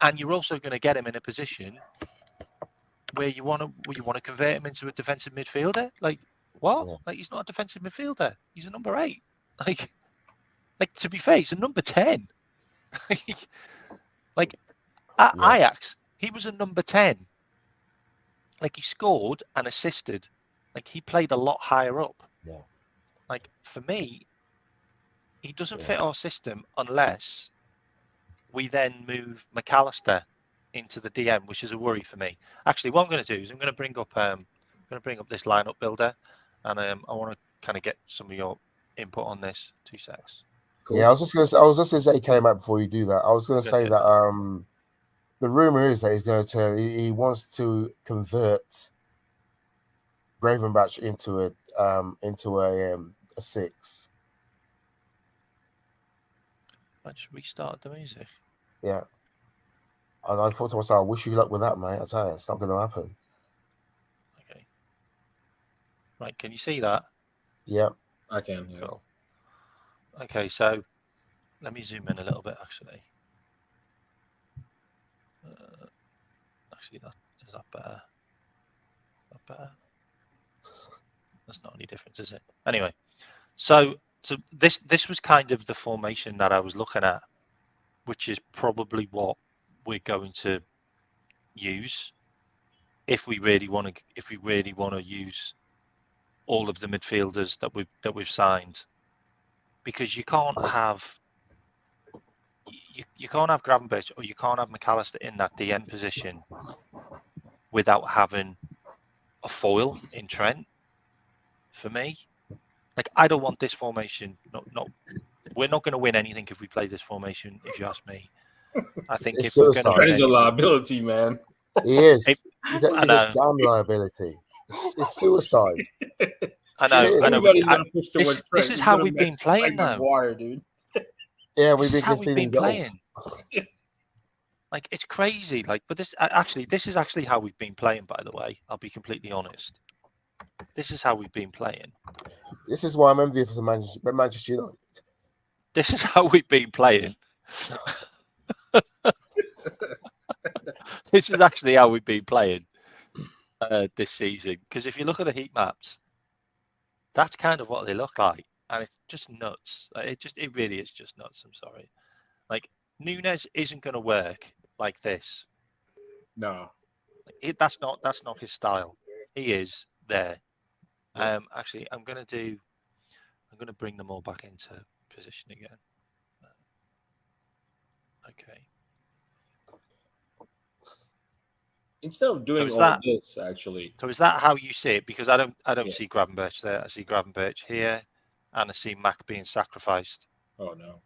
Speaker 2: And you're also going to get him in a position where you want to convert him into a defensive midfielder? Like, what? Yeah. Like, he's not a defensive midfielder. He's a number 8. Like to be fair, he's a number 10. Ajax, he was a number 10. Like, he scored and assisted. Like, he played a lot higher up.
Speaker 4: Yeah.
Speaker 2: Like, for me, he doesn't fit our system unless we then move McAllister into the DM, which is a worry for me. Actually, what I'm going to do is I'm going to bring up this lineup builder, and I want to kind of get some of your input on this. 2 secs.
Speaker 4: Cool. Yeah, I was just going to say, came out before you do that. I was going to say that the rumor is that he wants to convert Gravenberch into a 6.
Speaker 2: I just restarted the music.
Speaker 4: Yeah. And I thought to myself, I wish you luck with that, mate. I tell you, it's not going to happen.
Speaker 2: Okay. Right, can you see that?
Speaker 4: Yeah.
Speaker 3: I can. Yeah.
Speaker 2: Cool. Okay, so let me zoom in a little bit, actually. Actually, that Is that better? Not better. That's not any difference, is it? Anyway, so this was kind of the formation that I was looking at, which is probably what we're going to use if we really want to use all of the midfielders that we've signed, because you can't have Gravenberch or you can't have McAllister in that DM position without having a foil in Trent. For me, like, I don't want this formation. We're not going to win anything if we play this formation, if you ask me. I think
Speaker 4: It's
Speaker 2: if we're going to
Speaker 4: suicide.
Speaker 2: win
Speaker 3: Trent is a
Speaker 2: anything,
Speaker 3: liability, man.
Speaker 4: He is.
Speaker 2: It-
Speaker 4: He's a
Speaker 2: I know.
Speaker 4: damn liability. It's suicide.
Speaker 2: I know.
Speaker 4: It
Speaker 2: I know.
Speaker 4: is.
Speaker 3: Everybody's gonna push towards
Speaker 2: This
Speaker 3: Trent.
Speaker 2: is
Speaker 3: He's
Speaker 2: how
Speaker 3: gonna
Speaker 2: we've
Speaker 3: mess
Speaker 2: been
Speaker 3: with
Speaker 2: playing now.
Speaker 3: Maguire, dude.
Speaker 4: Yeah,
Speaker 2: This
Speaker 4: we've
Speaker 2: is
Speaker 4: been
Speaker 2: how we've
Speaker 4: conceding
Speaker 2: been
Speaker 4: goals.
Speaker 2: playing. Like, it's crazy. Like, but this is actually how we've been playing. By the way, I'll be completely honest. This is how we've been playing.
Speaker 4: This is why I'm envious of Manchester United.
Speaker 2: This is how we've been playing. This is actually how we've been playing this season. Because if you look at the heat maps, that's kind of what they look like, and it's just nuts. It really is just nuts. I'm sorry. Like, Nunes isn't going to work like this.
Speaker 3: No.
Speaker 2: That's not his style. He is there. Actually, I'm going to bring them all back into position again. Okay.
Speaker 3: Instead of doing
Speaker 2: is
Speaker 3: all
Speaker 2: that-
Speaker 3: this, actually,
Speaker 2: So is that how you see it? Because I don't
Speaker 3: Yeah.
Speaker 2: see Gravenberch there. I see Gravenberch here, and I see Mac being sacrificed.
Speaker 3: oh no,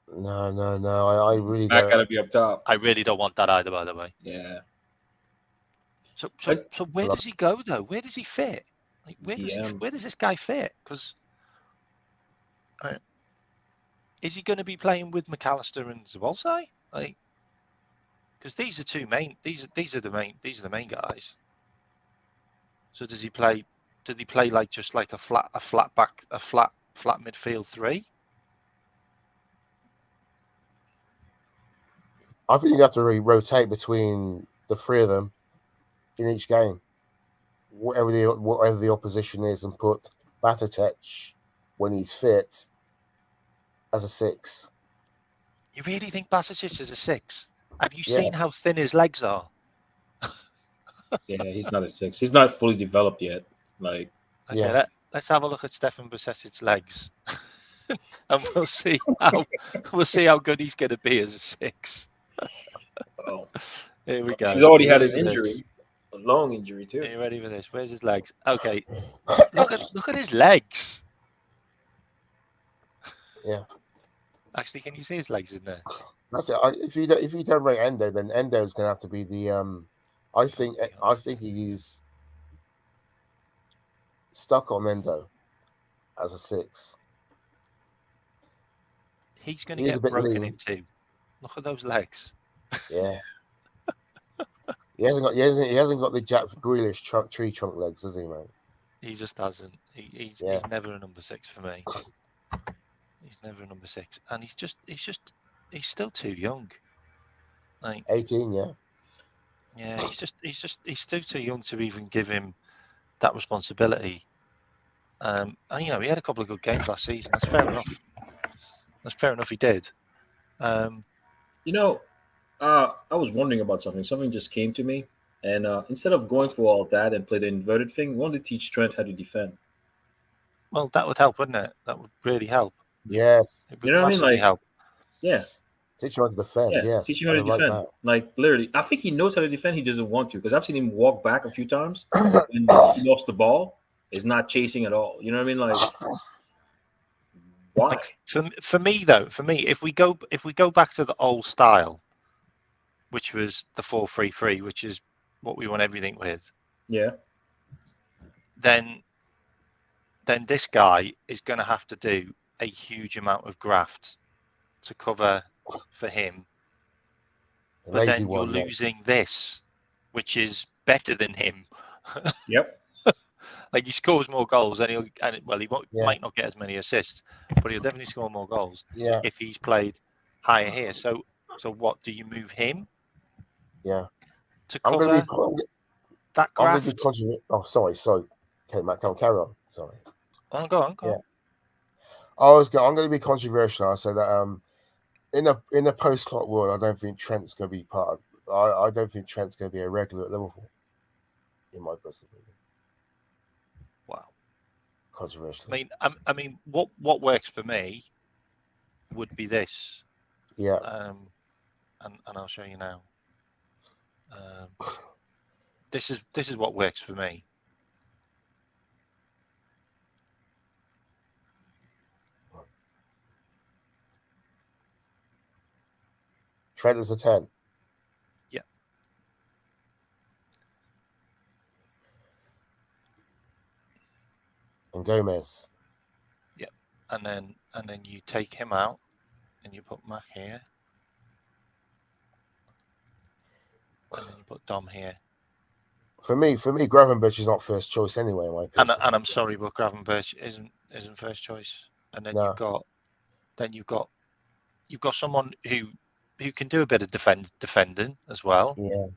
Speaker 4: No. I really
Speaker 3: Matt
Speaker 4: don't.
Speaker 3: gotta be up top.
Speaker 2: I really don't want that either, by the way.
Speaker 3: Yeah,
Speaker 2: So
Speaker 3: But-
Speaker 2: where does he go though? Where does he fit? Like, where
Speaker 3: DM.
Speaker 2: does this guy fit? Because is he going to be playing with McAllister and Zabolsai? Like, because these are the main guys. So does he play? Did he play like just like a flat midfield three?
Speaker 4: I think you have to rotate between the three of them in each game, whatever the opposition is, and put Batatic when he's fit as a 6.
Speaker 2: You really think Basic is a 6? Have you
Speaker 4: Yeah.
Speaker 2: seen how thin his legs are?
Speaker 3: yeah, he's not a 6. He's not fully developed yet. Like,
Speaker 2: Okay,
Speaker 4: Yeah.
Speaker 2: let's have a look at Stefan Basic's legs, and we'll see how good he's going to be as a 6.
Speaker 3: oh,
Speaker 2: Here we go.
Speaker 3: he's already
Speaker 2: You
Speaker 3: had
Speaker 2: ready
Speaker 3: an
Speaker 2: for
Speaker 3: injury,
Speaker 2: this?
Speaker 3: a long injury too.
Speaker 2: Are you ready for this? Where's his legs? Okay, look at his legs.
Speaker 4: Yeah.
Speaker 2: Actually, can you see his legs in there?
Speaker 4: That's it. If you don't rate Endo, then Endo's going to have to be the. I think he's stuck on Endo as a 6.
Speaker 2: He's going to
Speaker 4: He's a
Speaker 2: get
Speaker 4: bit
Speaker 2: broken
Speaker 4: lean.
Speaker 2: in two. Look at those legs.
Speaker 4: Yeah. He hasn't got the Jack Grealish tree trunk legs, has he, man?
Speaker 2: He just hasn't. He's
Speaker 4: Yeah.
Speaker 2: never a number 6 for me. He's never a number 6, and he's still too young. Like,
Speaker 4: 18, yeah.
Speaker 2: yeah, he's still too young to even give him that responsibility. And he had a couple of good games last season. That's fair enough. He did.
Speaker 3: I was wondering about something. Something just came to me, and instead of going for all that and play the inverted thing, we wanted to teach Trent how to defend.
Speaker 2: Well, that would help, wouldn't it? That would really help.
Speaker 4: Yes.
Speaker 2: It would
Speaker 3: You know what I mean?
Speaker 2: massively
Speaker 3: Like,
Speaker 2: help.
Speaker 3: yeah,
Speaker 4: Teach him how to defend,
Speaker 3: yeah,
Speaker 4: yes.
Speaker 3: teach him how to
Speaker 4: and right
Speaker 3: defend.
Speaker 4: back.
Speaker 3: Like, literally, I think he knows how to defend. He doesn't want to, because I've seen him walk back a few times when he lost the ball. He's not chasing at all. You know what I mean? Like, why?
Speaker 2: Like, for me, if we go back to the old style, which was the 4-3-3, which is what we want everything with,
Speaker 3: Yeah,
Speaker 2: then this guy is going to have to do a huge amount of graft to cover for him.
Speaker 4: The
Speaker 2: But
Speaker 4: lazy
Speaker 2: then you're
Speaker 4: one, mate.
Speaker 2: losing this, which is better than him.
Speaker 3: yep.
Speaker 2: Like, he scores more goals, and he
Speaker 4: Yeah.
Speaker 2: might not get as many assists, but he'll definitely score more goals
Speaker 4: Yeah,
Speaker 2: if he's played higher here. So what do you move him
Speaker 4: yeah.
Speaker 2: to
Speaker 4: I'm
Speaker 2: cover?
Speaker 4: gonna
Speaker 2: that
Speaker 4: I'm going to be
Speaker 2: graft.
Speaker 4: controversial. Oh, sorry. Okay, Matt, come on, carry on. Sorry.
Speaker 2: Oh, go on.
Speaker 4: Yeah. I'm going to be controversial. I say that in a post-clock world, I don't think Trent's going to be part of. I don't think Trent's going to be a regular at Liverpool. In my personal opinion.
Speaker 2: Wow.
Speaker 4: Controversial.
Speaker 2: I mean, what works for me would be this.
Speaker 4: Yeah.
Speaker 2: And I'll show you now. This is what works for me.
Speaker 4: Trent is a 10.
Speaker 2: Yeah.
Speaker 4: And Gomez.
Speaker 2: Yeah. And then you take him out and you put Mac here. And then you put Dom here.
Speaker 4: For me, Gravenberch is not first choice anyway. In my
Speaker 2: And
Speaker 4: opinion.
Speaker 2: I'm sorry, but Gravenberch isn't first choice. And then
Speaker 4: No.
Speaker 2: you've got someone who can do a bit of defending as well.
Speaker 4: Yeah.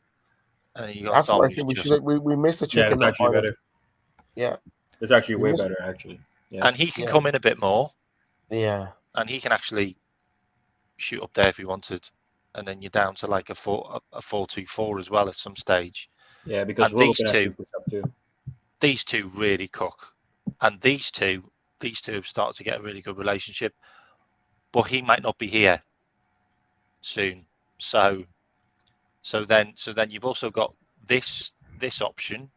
Speaker 2: And you got
Speaker 4: That's
Speaker 2: Dom,
Speaker 4: what I think we missed a trick in
Speaker 3: it's
Speaker 4: that
Speaker 3: actually
Speaker 4: final.
Speaker 3: better.
Speaker 4: Yeah.
Speaker 3: It's actually
Speaker 4: We
Speaker 3: way
Speaker 4: missed-
Speaker 3: better, actually. Yeah.
Speaker 2: And he can come in a bit more.
Speaker 4: Yeah.
Speaker 2: And he can actually shoot up there if he wanted. And then you're down to like a 4-2-4 as well at some stage.
Speaker 3: Yeah, because
Speaker 2: And
Speaker 3: Rolo can actually push up too.
Speaker 2: These two really cook. And these two have started to get a really good relationship. But he might not be here soon. So then you've also got this option,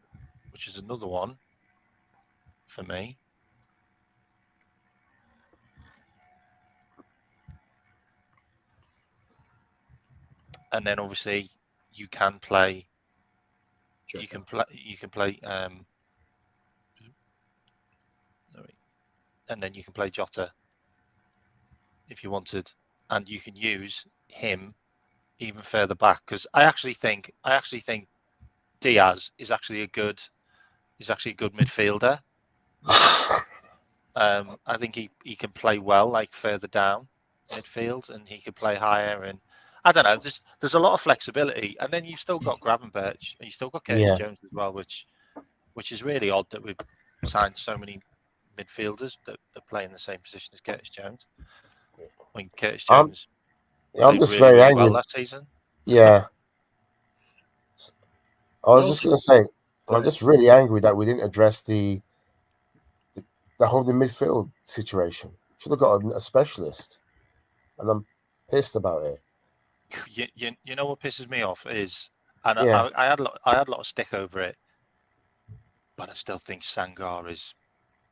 Speaker 2: which is another one for me. And then obviously you can play
Speaker 3: Sure.
Speaker 2: you can play and then you can play Jota if you wanted, and you can use him even further back, because I actually think Diaz is actually a good midfielder. I think he can play well, like further down midfield, and he can play higher. And I don't know. There's a lot of flexibility, and then you've still got Gravenberch, and you've still got Curtis Jones as well, which is really odd that we've signed so many midfielders that play in the same position as Curtis Jones. I mean, Curtis Jones
Speaker 4: I'm just
Speaker 2: really,
Speaker 4: very
Speaker 2: really
Speaker 4: angry
Speaker 2: well last season.
Speaker 4: Yeah. I was just going to say, I'm just really angry that we didn't address the whole midfield situation. Should have got a specialist, and I'm pissed about it.
Speaker 2: You know what pisses me off is, and
Speaker 4: Yeah.
Speaker 2: I had a lot of stick over it, but I still think Sangar is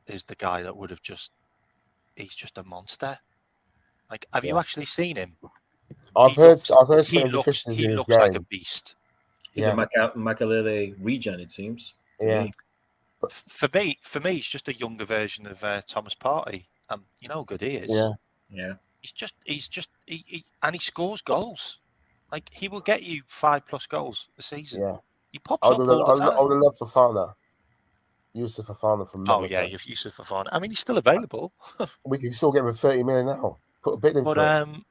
Speaker 2: the guy that would have he's just a monster. Like, have you actually seen him?
Speaker 4: I've heard
Speaker 2: He
Speaker 4: certain deficiencies in his
Speaker 2: looks
Speaker 4: game.
Speaker 2: like a beast.
Speaker 3: He's a Makalele regen, it seems.
Speaker 4: Yeah.
Speaker 2: For me, it's just a younger version of Thomas Partey. You know how good he is.
Speaker 3: Yeah.
Speaker 2: And he scores goals. Like, he will get you 5+ goals a season.
Speaker 4: Yeah.
Speaker 2: He pops up all the time.
Speaker 4: I would have loved Fofana. Yusuf Fofana from
Speaker 2: Oh yeah, Yusuf Fofana. I mean, he's still available.
Speaker 4: We can still get him for 30 million now. Put a bid in for him.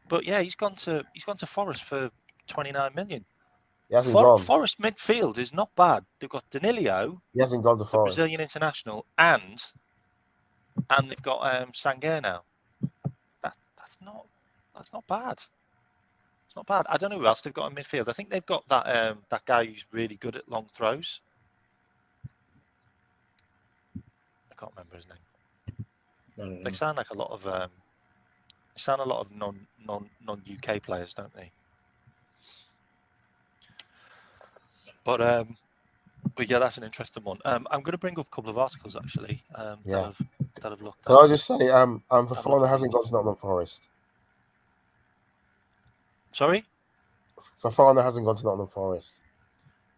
Speaker 2: But yeah, he's gone to Forest for 29 million.
Speaker 4: He hasn't gone.
Speaker 2: Forest midfield is not bad. They've got Danilo.
Speaker 4: He hasn't gone to Forest.
Speaker 2: Brazilian international, and they've got Sanguer now. That's not bad. It's not bad. I don't know who else they've got in midfield. I think they've got that guy who's really good at long throws. I can't remember his name. They sound like a lot of non UK players, don't they? But yeah, that's an interesting one. I'm going to bring up a couple of articles actually that have looked at.
Speaker 4: Can I just say, Fofana hasn't gone to Nottingham Forest.
Speaker 2: Sorry?
Speaker 4: Fofana hasn't gone to Nottingham Forest.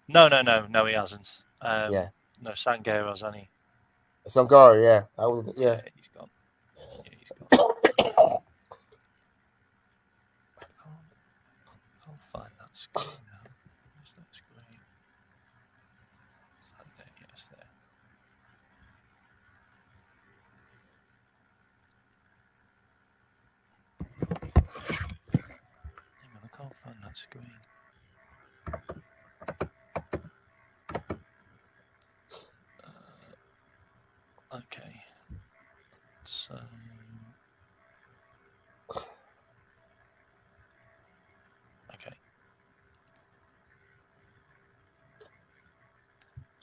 Speaker 2: No, he hasn't. No, Sanguer hasn't he?
Speaker 4: Sangara, yeah.
Speaker 2: Yeah, he's gone. I can't find that screen now. Where's that screen? Yes, there. Hang on, I can't find that screen.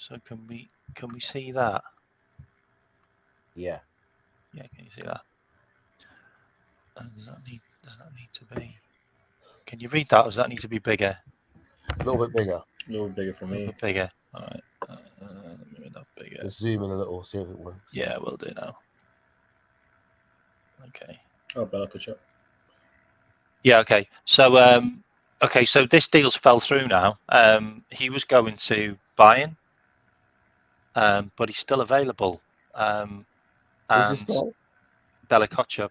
Speaker 2: So can we see that?
Speaker 4: Yeah.
Speaker 2: Yeah, can you see that? And does that need to be? Can you read that, or does that need to be bigger?
Speaker 4: A little bit bigger.
Speaker 3: A little bigger for
Speaker 2: A little
Speaker 3: me.
Speaker 2: bit bigger. All right. Let me make that bigger.
Speaker 4: Just zoom in a little, see if it works.
Speaker 2: Yeah, we'll do now. Okay.
Speaker 3: Oh, Bella Kachuk.
Speaker 2: Yeah. Okay. So so this deal's fell through now. He was going to Bayern, but he's still available.
Speaker 4: Who's this
Speaker 2: And
Speaker 4: guy?
Speaker 2: Bella Kotchup,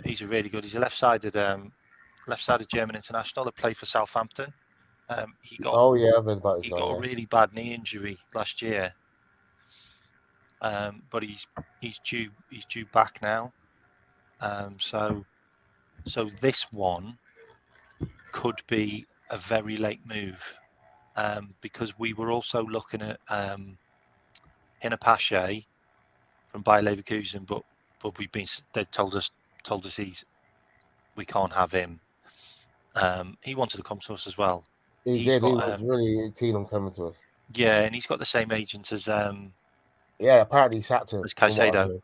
Speaker 2: he's a really good. He's a left-sided German international that played for Southampton. He got
Speaker 4: Oh yeah, I've heard about this
Speaker 2: he
Speaker 4: guy.
Speaker 2: got
Speaker 4: Yeah.
Speaker 2: a really bad knee injury last year, but he's due back now. So this one could be a very late move, because we were also looking at Hinapache from Bayer Leverkusen, but they told us we can't have him. He wanted to come to us as well.
Speaker 4: He did. He was really keen on coming to us.
Speaker 2: Yeah, and he's got the same agent as
Speaker 4: Yeah, apparently he sat to him.
Speaker 2: as
Speaker 4: from what I
Speaker 2: Caicedo.
Speaker 4: heard.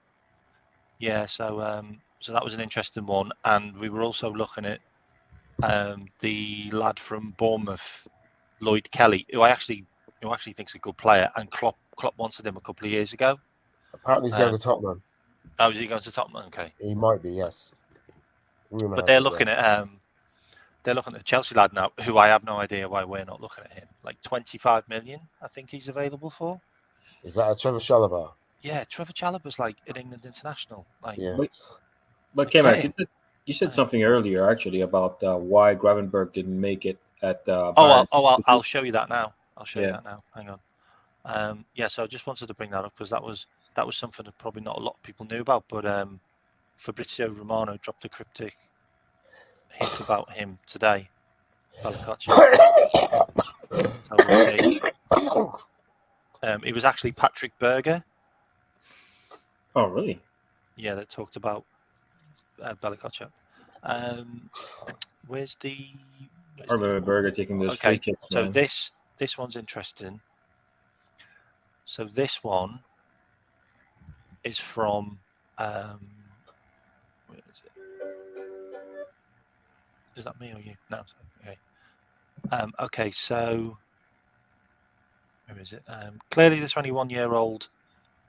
Speaker 2: Yeah, so that was an interesting one, and we were also looking at the lad from Bournemouth, Lloyd Kelly, who I actually think's a good player, and Klopp wanted him a couple of years ago.
Speaker 4: Apparently he's going to Tottenham.
Speaker 2: Oh, is he going to Tottenham? Okay,
Speaker 4: He might be, yes.
Speaker 2: but they're looking at the Chelsea lad now, who I have no idea why we're not looking at him. Like 25 million, I think he's available for.
Speaker 4: Is that a Trevor Chalobah?
Speaker 2: Yeah, Trevor Chalobah's like an England international. Like,
Speaker 4: Yeah.
Speaker 3: But Kemal,
Speaker 2: Okay.
Speaker 3: you said something earlier actually about why Gravenberg didn't make it at
Speaker 2: I'll show you that now. I'll show you
Speaker 3: Yeah.
Speaker 2: that now. Hang on. Yeah, so I just wanted to bring that up because that was something that probably not a lot of people knew about, but Fabrizio Romano dropped a cryptic hint about him today. Balakotcha. So we'll see. It was actually Patrick Berger.
Speaker 3: Oh, really?
Speaker 2: Yeah, that talked about Balakotcha. Where's the?
Speaker 3: I remember Berger taking those free kicks.
Speaker 2: So
Speaker 3: man.
Speaker 2: this one's interesting. So this one is from where is it? Is that me or you? No. Okay. Okay. So where is it? Clearly, this 21-year-old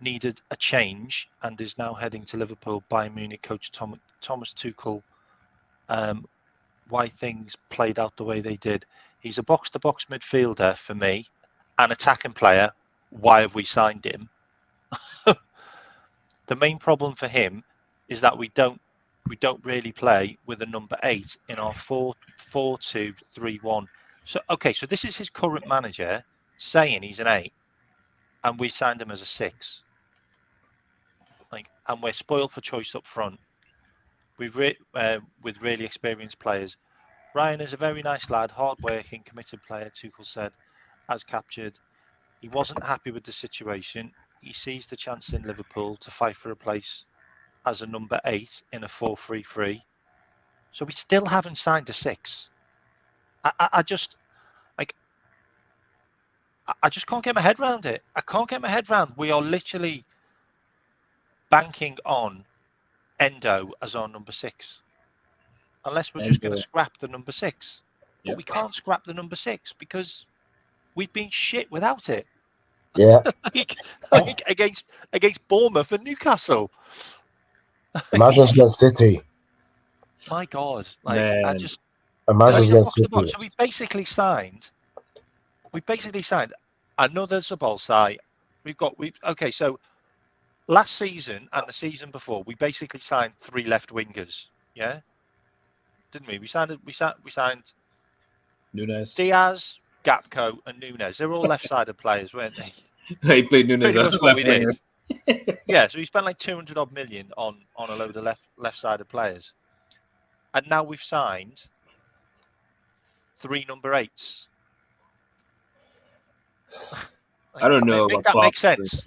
Speaker 2: needed a change and is now heading to Liverpool. Bayern Munich coach Thomas Tuchel. Why things played out the way they did. He's a box-to-box midfielder for me, an attacking player. Why have we signed him? The main problem for him is that we don't really play with a number 8 in our 4-2-3-1. So this is his current manager saying he's an 8, and we signed him as a 6. And we're spoiled for choice up front. With really experienced players. Ryan is a very nice lad, hard-working, committed player. Tuchel said, as captured. He wasn't happy with the situation. He sees the chance in Liverpool to fight for a place as a number 8 in a 4-3-3. So we still haven't signed a 6. I just can't get my head around it. I can't get my head around. We are literally banking on Endo as our number 6. Unless we're just going to scrap the number 6. But we can't scrap the number 6 because we've been shit without it.
Speaker 4: Yeah.
Speaker 2: like against Bournemouth and Newcastle.
Speaker 4: Imagine against City.
Speaker 2: My God.
Speaker 3: Man.
Speaker 4: Imagine against City.
Speaker 2: So we basically signed another Zabolsai. So last season and the season before, we basically signed 3 left wingers. Yeah, didn't we? We signed
Speaker 3: Nunes,
Speaker 2: Diaz, Gapco, and Nunes. They're all left-sided players, weren't they?
Speaker 3: He played Nunes
Speaker 2: Pretty
Speaker 3: as
Speaker 2: much what we
Speaker 3: left
Speaker 2: did.
Speaker 3: winger.
Speaker 2: Yeah, so we spent like 200 odd million on a load of left-sided players, and now we've signed 3 number 8s.
Speaker 3: I don't know.
Speaker 2: That makes sense.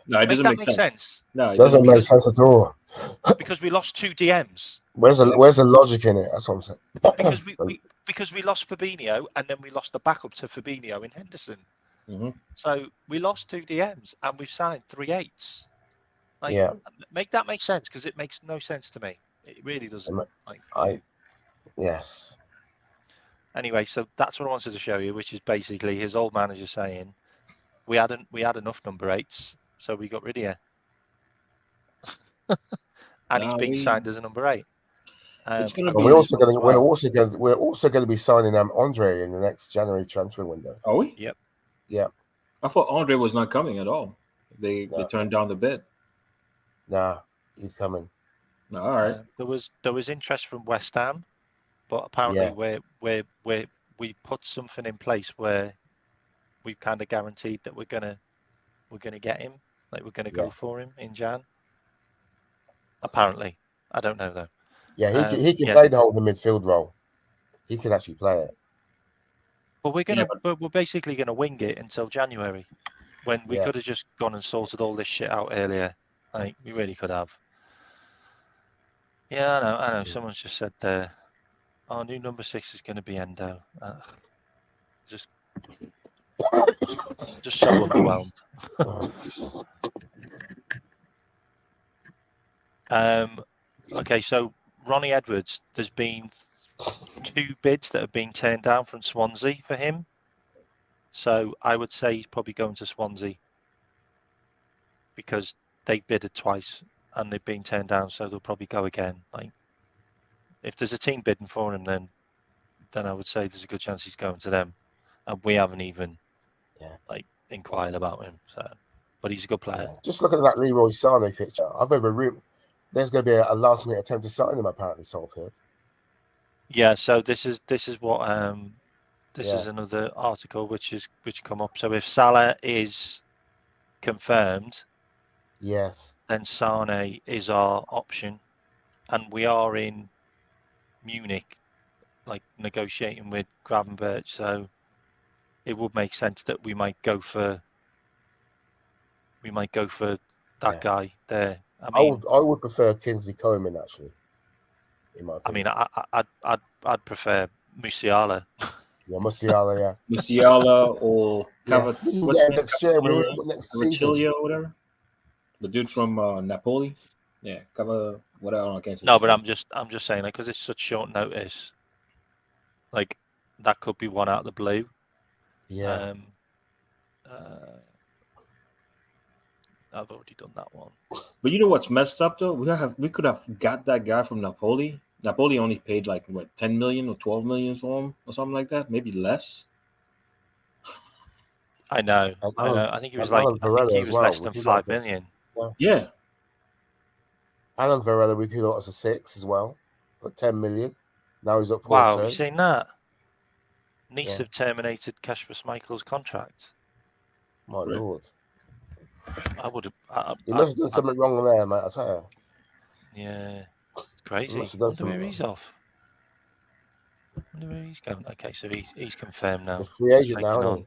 Speaker 3: No, it doesn't make sense. No,
Speaker 4: it doesn't make sense at all.
Speaker 2: Because we lost 2 DMs.
Speaker 4: Where's the logic in it? That's what I'm saying.
Speaker 2: Because we lost Fabinho and then we lost the backup to Fabinho in Henderson.
Speaker 3: Mhm.
Speaker 2: So we lost 2 DMs and we've signed 3 8s. Like,
Speaker 4: Yeah.
Speaker 2: make that make sense, because it makes no sense to me. It really doesn't. Like,
Speaker 4: Yes.
Speaker 2: anyway, so that's what I wanted to show you, which is basically his old manager saying we had enough number 8s, so we got rid of you. And he's being signed as a number 8.
Speaker 3: It's gonna
Speaker 2: and
Speaker 3: be.
Speaker 4: We're also
Speaker 2: as well.
Speaker 4: going to be signing Andre in the next January transfer window.
Speaker 3: Are we?
Speaker 2: Yep.
Speaker 4: Yeah.
Speaker 3: I thought Andre was not coming at all. They
Speaker 4: No.
Speaker 3: turned down the bid.
Speaker 4: Nah, he's coming.
Speaker 3: All right.
Speaker 2: There was interest from West Ham, but apparently we put something in place where we've kind of guaranteed that we're gonna get him, like we're gonna go for him in Jan. Apparently, I don't know though.
Speaker 4: Yeah, he can play the whole midfield role. He can actually play it.
Speaker 2: But we're basically gonna wing it until January, when we could have just gone and sorted all this shit out earlier. Like, we really could have. Yeah, I know. Someone's just said there, our new number 6 is going to be Endo. Just so overwhelmed. Okay, so Ronnie Edwards, there's been 2 bids that have been turned down from Swansea for him. So I would say he's probably going to Swansea, because they bidded twice and they've been turned down, so they'll probably go again. Like, if there's a team bidding for him, then I would say there's a good chance he's going to them, and we haven't even inquired about him. So, but he's a good player.
Speaker 4: Just looking at that Leroy Sané picture, I've heard there's going to be a last minute attempt to sign him. Apparently, so I've heard.
Speaker 2: Yeah. So this is what this is another article which come up. So if Salah is confirmed,
Speaker 4: yes,
Speaker 2: then Sané is our option, and we are in Munich, like, negotiating with Gravenberch. So it would make sense that we might go for that guy there.
Speaker 4: I would prefer Kingsley Coman, actually. In my opinion.
Speaker 2: I'd prefer Musiala.
Speaker 4: Yeah, Musiala, yeah.
Speaker 3: Musiala or
Speaker 4: next season
Speaker 3: or whatever. The dude from Napoli. Yeah, whatever. I can't say.
Speaker 2: No, but I'm just saying, like, because it's such short notice, like, that could be one out of the blue.
Speaker 4: Yeah.
Speaker 2: I've already done that one.
Speaker 3: But you know what's messed up though? We could have got that guy from Napoli. Napoli only paid like 10 million or 12 million for him or something like that, maybe less.
Speaker 2: I know. I think he was less than 5 million.
Speaker 3: Yeah.
Speaker 4: Alan Varela, we could have as a 6 as well, for 10 million. Now he's up.
Speaker 2: Wow, have you seen that? Nice have terminated Kasper Schmeichel's contract.
Speaker 4: My lord.
Speaker 2: I would have.
Speaker 4: He must have done something wrong there, mate. I tell
Speaker 2: you. Yeah, it's crazy. Wonder where he's off. Wonder where he's going. Okay, so he's confirmed now.
Speaker 4: The free agent now, isn't
Speaker 2: he?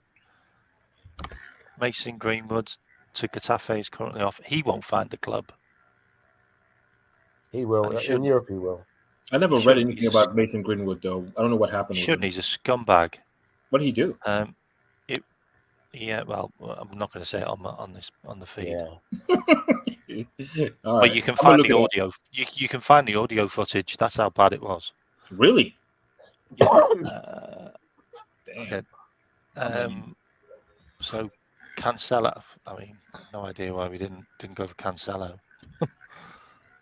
Speaker 2: Mason Greenwood to Getafe is currently off. He won't find a club.
Speaker 4: He will. In Europe, he will.
Speaker 3: I never read anything about Mason Greenwood, though. I don't know what happened.
Speaker 2: He's a scumbag.
Speaker 3: What did he do?
Speaker 2: Yeah, well, I'm not going to say it on the feed.
Speaker 4: Yeah.
Speaker 2: But you can find the audio. You can find the audio footage. That's how bad it was.
Speaker 3: Really?
Speaker 2: Yeah. Okay. So Cancelo. I mean, no idea why we didn't go for Cancelo.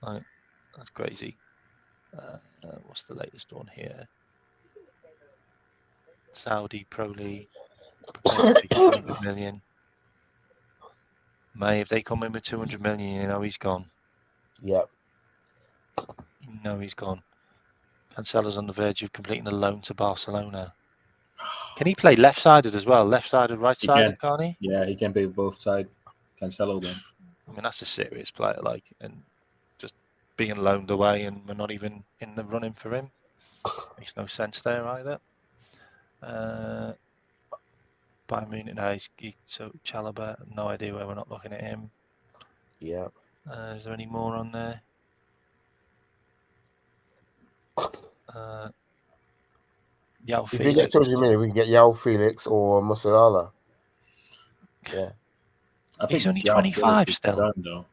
Speaker 2: Right, that's crazy. What's the latest one here? Saudi Pro League. 200 million. If they come in with 200 million, he's gone.
Speaker 4: Yep.
Speaker 2: He's gone. Cancelo's on the verge of completing a loan to Barcelona. Can he play left-sided as well? Left-sided, right-sided, can't he?
Speaker 3: Yeah, he can play both sides. Cancelo then.
Speaker 2: I mean, that's a serious player, and just being loaned away, and we're not even in the running for him. Makes no sense there either. Bayern Munich now, so Chalobah, no idea where we're not looking at him.
Speaker 4: Yeah.
Speaker 2: Is there any more on there?
Speaker 4: If we get 200 million, we can get Yao Felix or Musiala. Yeah.
Speaker 5: I think
Speaker 2: He's only
Speaker 5: João
Speaker 2: 25
Speaker 5: Felix is
Speaker 2: still.
Speaker 5: done though.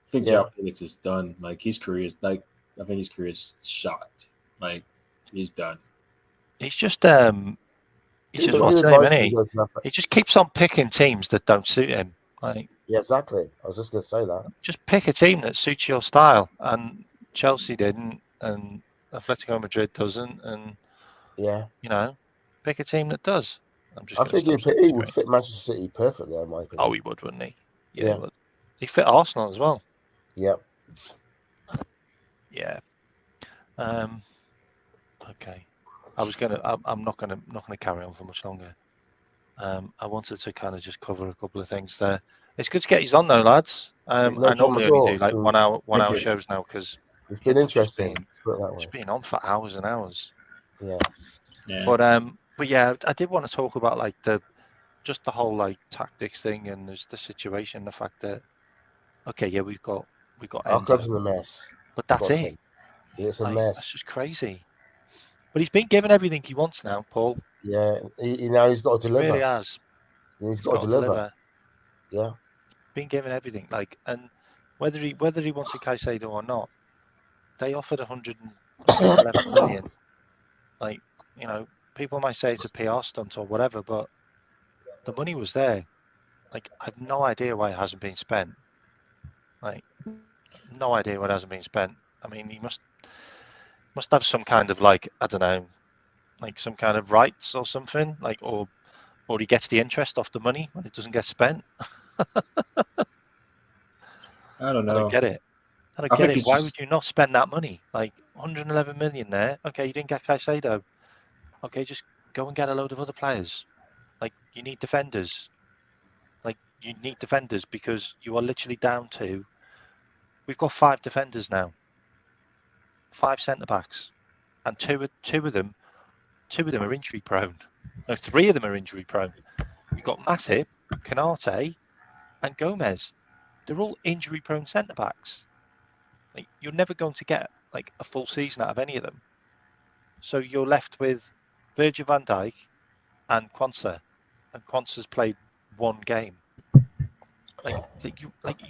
Speaker 5: I think
Speaker 4: Yeah.
Speaker 5: João Felix is done. Like his career is like I think his career is shot. Like he's done.
Speaker 2: He's just he's
Speaker 4: Who
Speaker 2: just what's his name,
Speaker 4: advised
Speaker 2: isn't
Speaker 4: him to
Speaker 2: he?
Speaker 4: go to that?
Speaker 2: He just keeps on picking teams that don't suit him. Like,
Speaker 4: Yeah, exactly. I was just going to say that.
Speaker 2: just pick a team that suits your style. And Chelsea didn't, and Atletico Madrid doesn't, and
Speaker 4: Yeah.
Speaker 2: you know, pick a team that does. I'm just
Speaker 4: I
Speaker 2: going to
Speaker 4: think
Speaker 2: stop.
Speaker 4: he would fit Manchester City perfectly, in my opinion.
Speaker 2: Oh, he would, wouldn't he? Yeah,
Speaker 4: Yeah.
Speaker 2: he would. He fit Arsenal as well.
Speaker 4: Yeah.
Speaker 2: Yeah. Okay. I'm not gonna carry on for much longer. I wanted to kind of just cover a couple of things there. It's good to get you on though, lads.
Speaker 4: No
Speaker 2: I
Speaker 4: problem
Speaker 2: normally
Speaker 4: at
Speaker 2: only
Speaker 4: all.
Speaker 2: do
Speaker 4: It's
Speaker 2: like
Speaker 4: been-
Speaker 2: 1 hour
Speaker 5: Thank you.
Speaker 2: shows now because
Speaker 4: It's been interesting. Let's put it that way.
Speaker 2: it's been on for hours and hours.
Speaker 4: Yeah.
Speaker 5: Yeah.
Speaker 2: But yeah, I did want to talk about like the whole like tactics thing, and there's the situation, the fact that okay, yeah, we've got
Speaker 4: Our club's
Speaker 2: Endo,
Speaker 4: in a mess.
Speaker 2: but that's
Speaker 4: Got
Speaker 2: it.
Speaker 4: some. It's a
Speaker 2: Like,
Speaker 4: mess.
Speaker 2: that's just crazy. But he's been given everything he wants now, Paul.
Speaker 4: Yeah. Now he's got to
Speaker 2: He
Speaker 4: deliver.
Speaker 2: really has.
Speaker 4: He's got to deliver. Yeah.
Speaker 2: Been given everything, like, and whether he wanted Caicedo or not, they offered 111 million. Like, you know, people might say it's a PR stunt or whatever, but the money was there. Like, I've no idea why it hasn't been spent. Like, no idea why it hasn't been spent. I mean, he must have some kind of, like, I don't know, like some kind of rights or something, like, or he gets the interest off the money when it doesn't get spent.
Speaker 5: I don't
Speaker 2: I
Speaker 5: know.
Speaker 2: don't get it. I don't
Speaker 5: I
Speaker 2: get
Speaker 5: think
Speaker 2: it.
Speaker 5: it's
Speaker 2: Why
Speaker 5: just-
Speaker 2: would you not spend that money? Like 111 million there. Okay, you didn't get Caicedo. Okay, just go and get a load of other players. Like, you need defenders. Like, you need defenders because you are literally down to. We've got 5 defenders now. 5 centre backs, and two of them are injury prone. No, 3 of them are injury prone. You've got Matip, Canate, and Gomez. They're all injury prone centre backs. Like, you're never going to get like a full season out of any of them. So you're left with Virgil van Dijk and Quansah, and Quansah's played 1 game.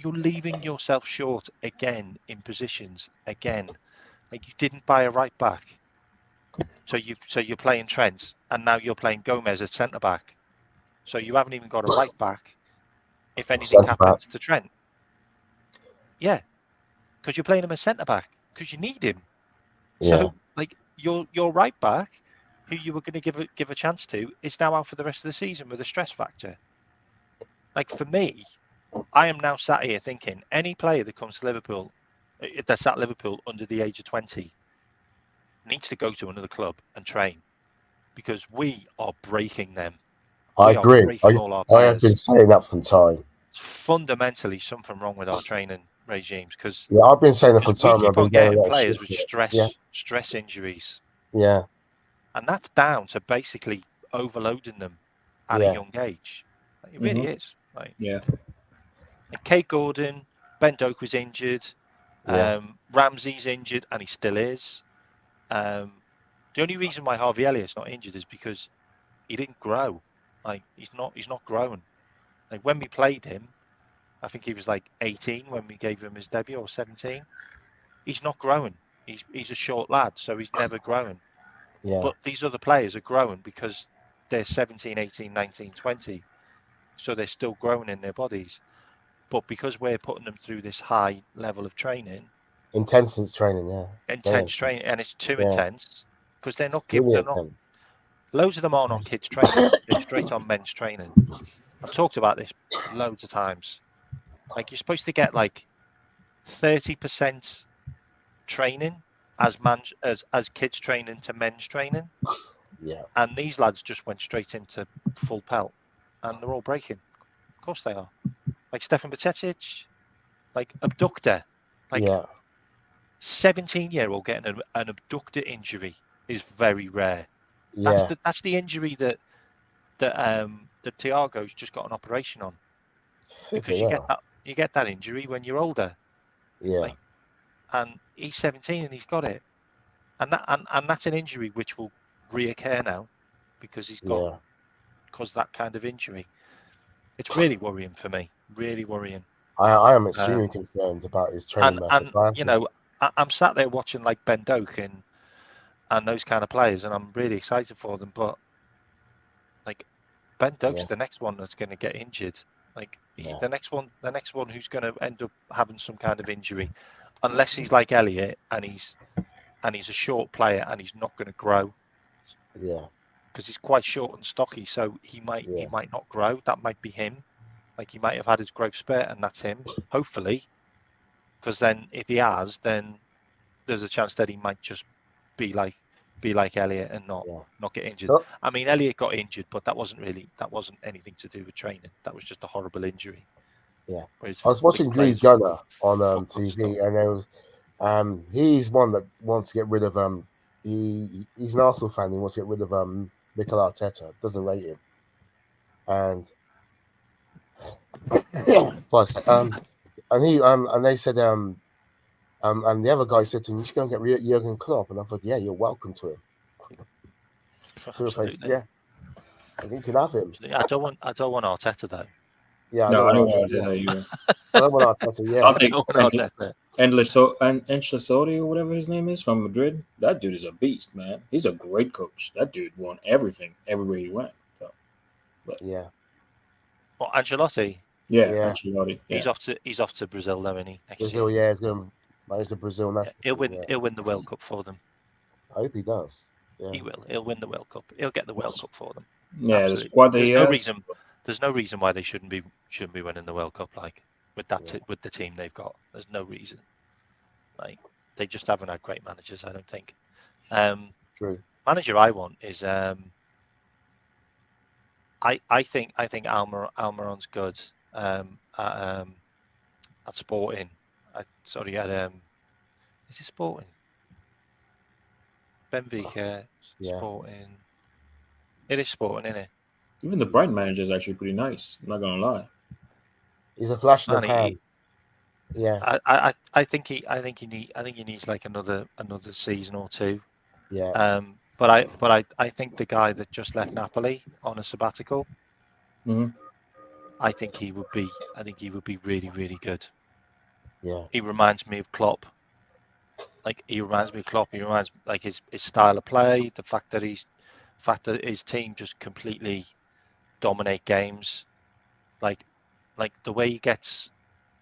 Speaker 2: You're leaving yourself short again in positions again. Like, you didn't buy a right back, so you're playing Trent, and now you're playing Gomez at centre back. So you haven't even got a right back. If anything happens to Trent, yeah, because you're playing him as centre back because you need him.
Speaker 4: Yeah.
Speaker 2: So like your right back, who you were going to give a chance to, is now out for the rest of the season with a stress factor. Like, for me, I am now sat here thinking any player that comes to Liverpool, that's at Liverpool under the age of 20, needs to go to another club and train, because we are breaking them.
Speaker 4: I
Speaker 2: We are
Speaker 4: agree.
Speaker 2: breaking all our
Speaker 4: I have been
Speaker 2: players.
Speaker 4: saying that from time.
Speaker 2: It's fundamentally something wrong with our training regimes, because
Speaker 4: Yeah, I've been saying that from
Speaker 2: we
Speaker 4: time.
Speaker 2: keep
Speaker 4: I've been
Speaker 2: on
Speaker 4: getting a
Speaker 2: getting
Speaker 4: lot of
Speaker 2: players
Speaker 4: shit
Speaker 2: with
Speaker 4: for it.
Speaker 2: stress injuries,
Speaker 4: Yeah.
Speaker 2: and that's down to basically overloading them at a
Speaker 4: Yeah.
Speaker 2: young age. Like, it really is. Like,
Speaker 5: Yeah.
Speaker 2: like Kate Gordon, Ben Doak was injured,
Speaker 4: Yeah.
Speaker 2: Ramsey's injured, and he still is. The only reason why Harvey Elliott's not injured is because he didn't grow. Like, he's not growing. Like, when we played him, I think he was like 18 when we gave him his debut, or 17. He's not growing. He's a short lad, so he's never growing.
Speaker 4: Yeah.
Speaker 2: But these other players are growing because they're 17, 18, 19, 20. So they're still growing in their bodies. But because we're putting them through this high level of training,
Speaker 4: Intense training. Yeah.
Speaker 2: intense training, and it's too
Speaker 4: Yeah.
Speaker 2: intense, because they're not
Speaker 4: Really
Speaker 2: they're not,
Speaker 4: intense.
Speaker 2: loads of them aren't on kids training. They're straight on men's training. I've talked about this loads of times. Like, you're supposed to get like 30% training as kids training to men's training,
Speaker 4: Yeah.
Speaker 2: and these lads just went straight into full pelt, and they're all breaking. Of course they are. Like Stefan Bacetić, like abductor, like
Speaker 4: Yeah.
Speaker 2: 17-year-old getting an abductor injury is very rare.
Speaker 4: Yeah.
Speaker 2: That's the injury that Thiago's just got an operation on, because you get that injury when you're older.
Speaker 4: Yeah.
Speaker 2: Like, and he's 17 and he's got it, and that's an injury which will reoccur now, because he's got
Speaker 4: Yeah.
Speaker 2: that kind of injury. It's really worrying for me. Really worrying.
Speaker 4: I am extremely concerned about his training methods.
Speaker 2: You know, I'm sat there watching like Ben Doak and those kind of players, and I'm really excited for them. But like Ben Doak's the next one that's going to get injured. Like the next one who's going to end up having some kind of injury, unless he's like Elliot and he's a short player and he's not going to grow.
Speaker 4: Yeah.
Speaker 2: Because he's quite short and stocky, so he might not grow. That might be him. Like he might have had his growth spurt, and that's him. Hopefully, because then if he has, then there's a chance that he might just be like Elliot and not get injured.
Speaker 4: Oh.
Speaker 2: I mean, Elliot got injured, but that wasn't anything to do with training. That was just a horrible injury.
Speaker 4: Yeah,
Speaker 2: Whereas
Speaker 4: I was watching Lee Gunner on TV,
Speaker 2: stuff.
Speaker 4: and there was he's one that wants to get rid of he's an Arsenal fan. He wants to get rid of Mikel Arteta. Doesn't rate him, and and he and they said and the other guy said to him, "You should go and get Jurgen Klopp." And I thought, yeah, you're welcome to him. Yeah, I think you can have him.
Speaker 2: I don't want Arteta though.
Speaker 4: Yeah,
Speaker 5: I don't want Arteta either.
Speaker 4: I don't want Arteta. Yeah,
Speaker 5: I think Ancelotti or whatever his name is from Madrid. That dude is a beast, man. He's a great coach. That dude won everything everywhere he went. So,
Speaker 4: yeah.
Speaker 2: Well, Ancelotti.
Speaker 5: Yeah, Ancelotti. Yeah.
Speaker 2: He's off to Brazil though, isn't he?
Speaker 4: Brazil, he's going to manage the Brazil national team.
Speaker 2: He'll win the World Cup for them.
Speaker 4: I hope he does. Yeah.
Speaker 2: He will. He'll win the World Cup. He'll get the World Cup for them.
Speaker 5: Yeah, the squad that he has.
Speaker 2: There's no reason why they shouldn't be winning the World Cup. Like with with the team they've got, there's no reason. Like they just haven't had great managers. I don't think.
Speaker 4: True.
Speaker 2: Manager I want is I think Almiron's good at Sporting. Is it Sporting? Benfica, Sporting. It is Sporting, isn't it?
Speaker 5: Even the Brighton manager is actually pretty nice. I'm not gonna lie.
Speaker 4: He's a flash in the pan. Yeah.
Speaker 2: I think he needs like another season or two.
Speaker 4: Yeah.
Speaker 2: But I think the guy that just left Napoli on a sabbatical.
Speaker 5: Mm-hmm.
Speaker 2: I think he would be really, really good.
Speaker 4: Yeah.
Speaker 2: He reminds me of Klopp. He reminds like his style of play, the fact that his team just completely dominate games, like the way he gets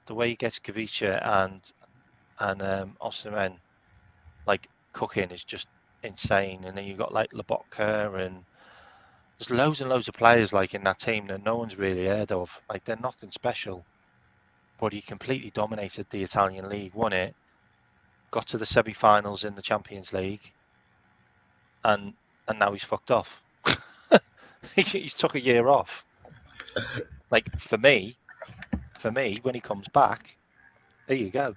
Speaker 2: Kavicha and Osimhen like cooking is just insane. And then you got like Lobotka, and there's loads and loads of players like in that team that no one's really heard of. Like they're nothing special, but he completely dominated the Italian league, won it, got to the semi-finals in the Champions League, and now he's fucked off. He's took a year off. Like for me, when he comes back, there you go.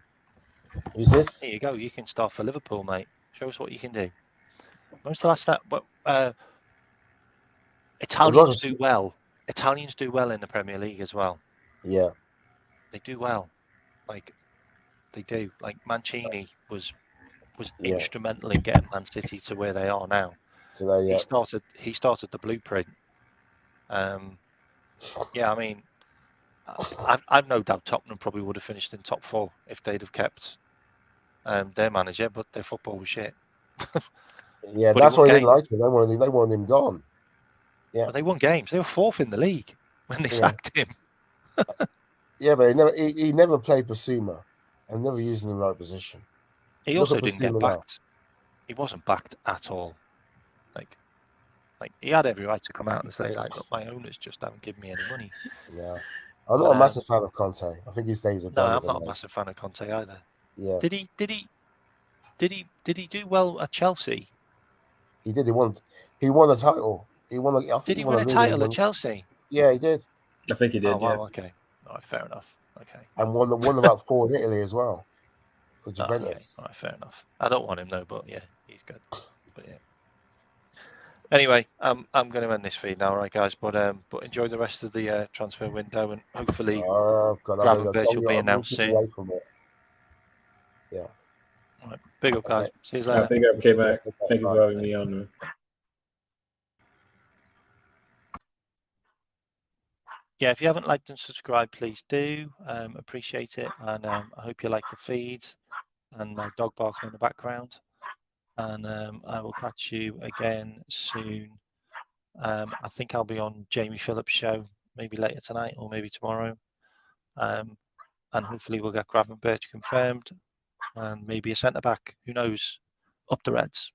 Speaker 4: Who's this?
Speaker 2: There you go. You can start for Liverpool, mate. Show us what you can do. When was the last time? Italians do well. Italians do well in the Premier League as well.
Speaker 4: Yeah,
Speaker 2: they do well. Like they do. Like Mancini was instrumental in getting Man City to where they are now.
Speaker 4: So
Speaker 2: he started the blueprint. I mean, I've no doubt Tottenham probably would have finished in top 4 if they'd have kept their manager, but their football was shit.
Speaker 4: Yeah, that's why they didn't like him. They wanted him gone. Yeah,
Speaker 2: but they won games. They were 4th in the league when they sacked him.
Speaker 4: Yeah, but he never played Basuma and never used him in the right position.
Speaker 2: He also didn't get backed. He wasn't backed at all. Like he had every right to come out and say, like, look, my owners just haven't given me any money.
Speaker 4: Yeah. I'm not a massive fan of Conte. I think his days are done.
Speaker 2: No, I'm not a massive fan of Conte either.
Speaker 4: Yeah.
Speaker 2: Did he do well at Chelsea?
Speaker 4: He did. He won a title.
Speaker 2: Did he win a title at Chelsea?
Speaker 4: Yeah, he did.
Speaker 5: I think he did.
Speaker 2: Oh, wow, okay. All right, fair enough. Okay.
Speaker 4: And won about 4 in Italy as well for Juventus.
Speaker 2: Okay. All right, fair enough. I don't want him though, but yeah, he's good. But yeah. Anyway, I'm going to end this feed now, right, guys? But enjoy the rest of the transfer window, and hopefully Gravenberch will be announced soon.
Speaker 4: Away from it. Yeah.
Speaker 2: All right, big up, guys. See you later.
Speaker 5: Big up, K-Mac. Thank you for having me on.
Speaker 2: yeah, if you haven't liked and subscribed, please do. Appreciate it, and I hope you like the feed and my dog barking in the background. And I will catch you again soon. I think I'll be on Jamie Phillips' show maybe later tonight or maybe tomorrow. And hopefully we'll get Gravenberch confirmed and maybe a centre back. Who knows? Up the Reds.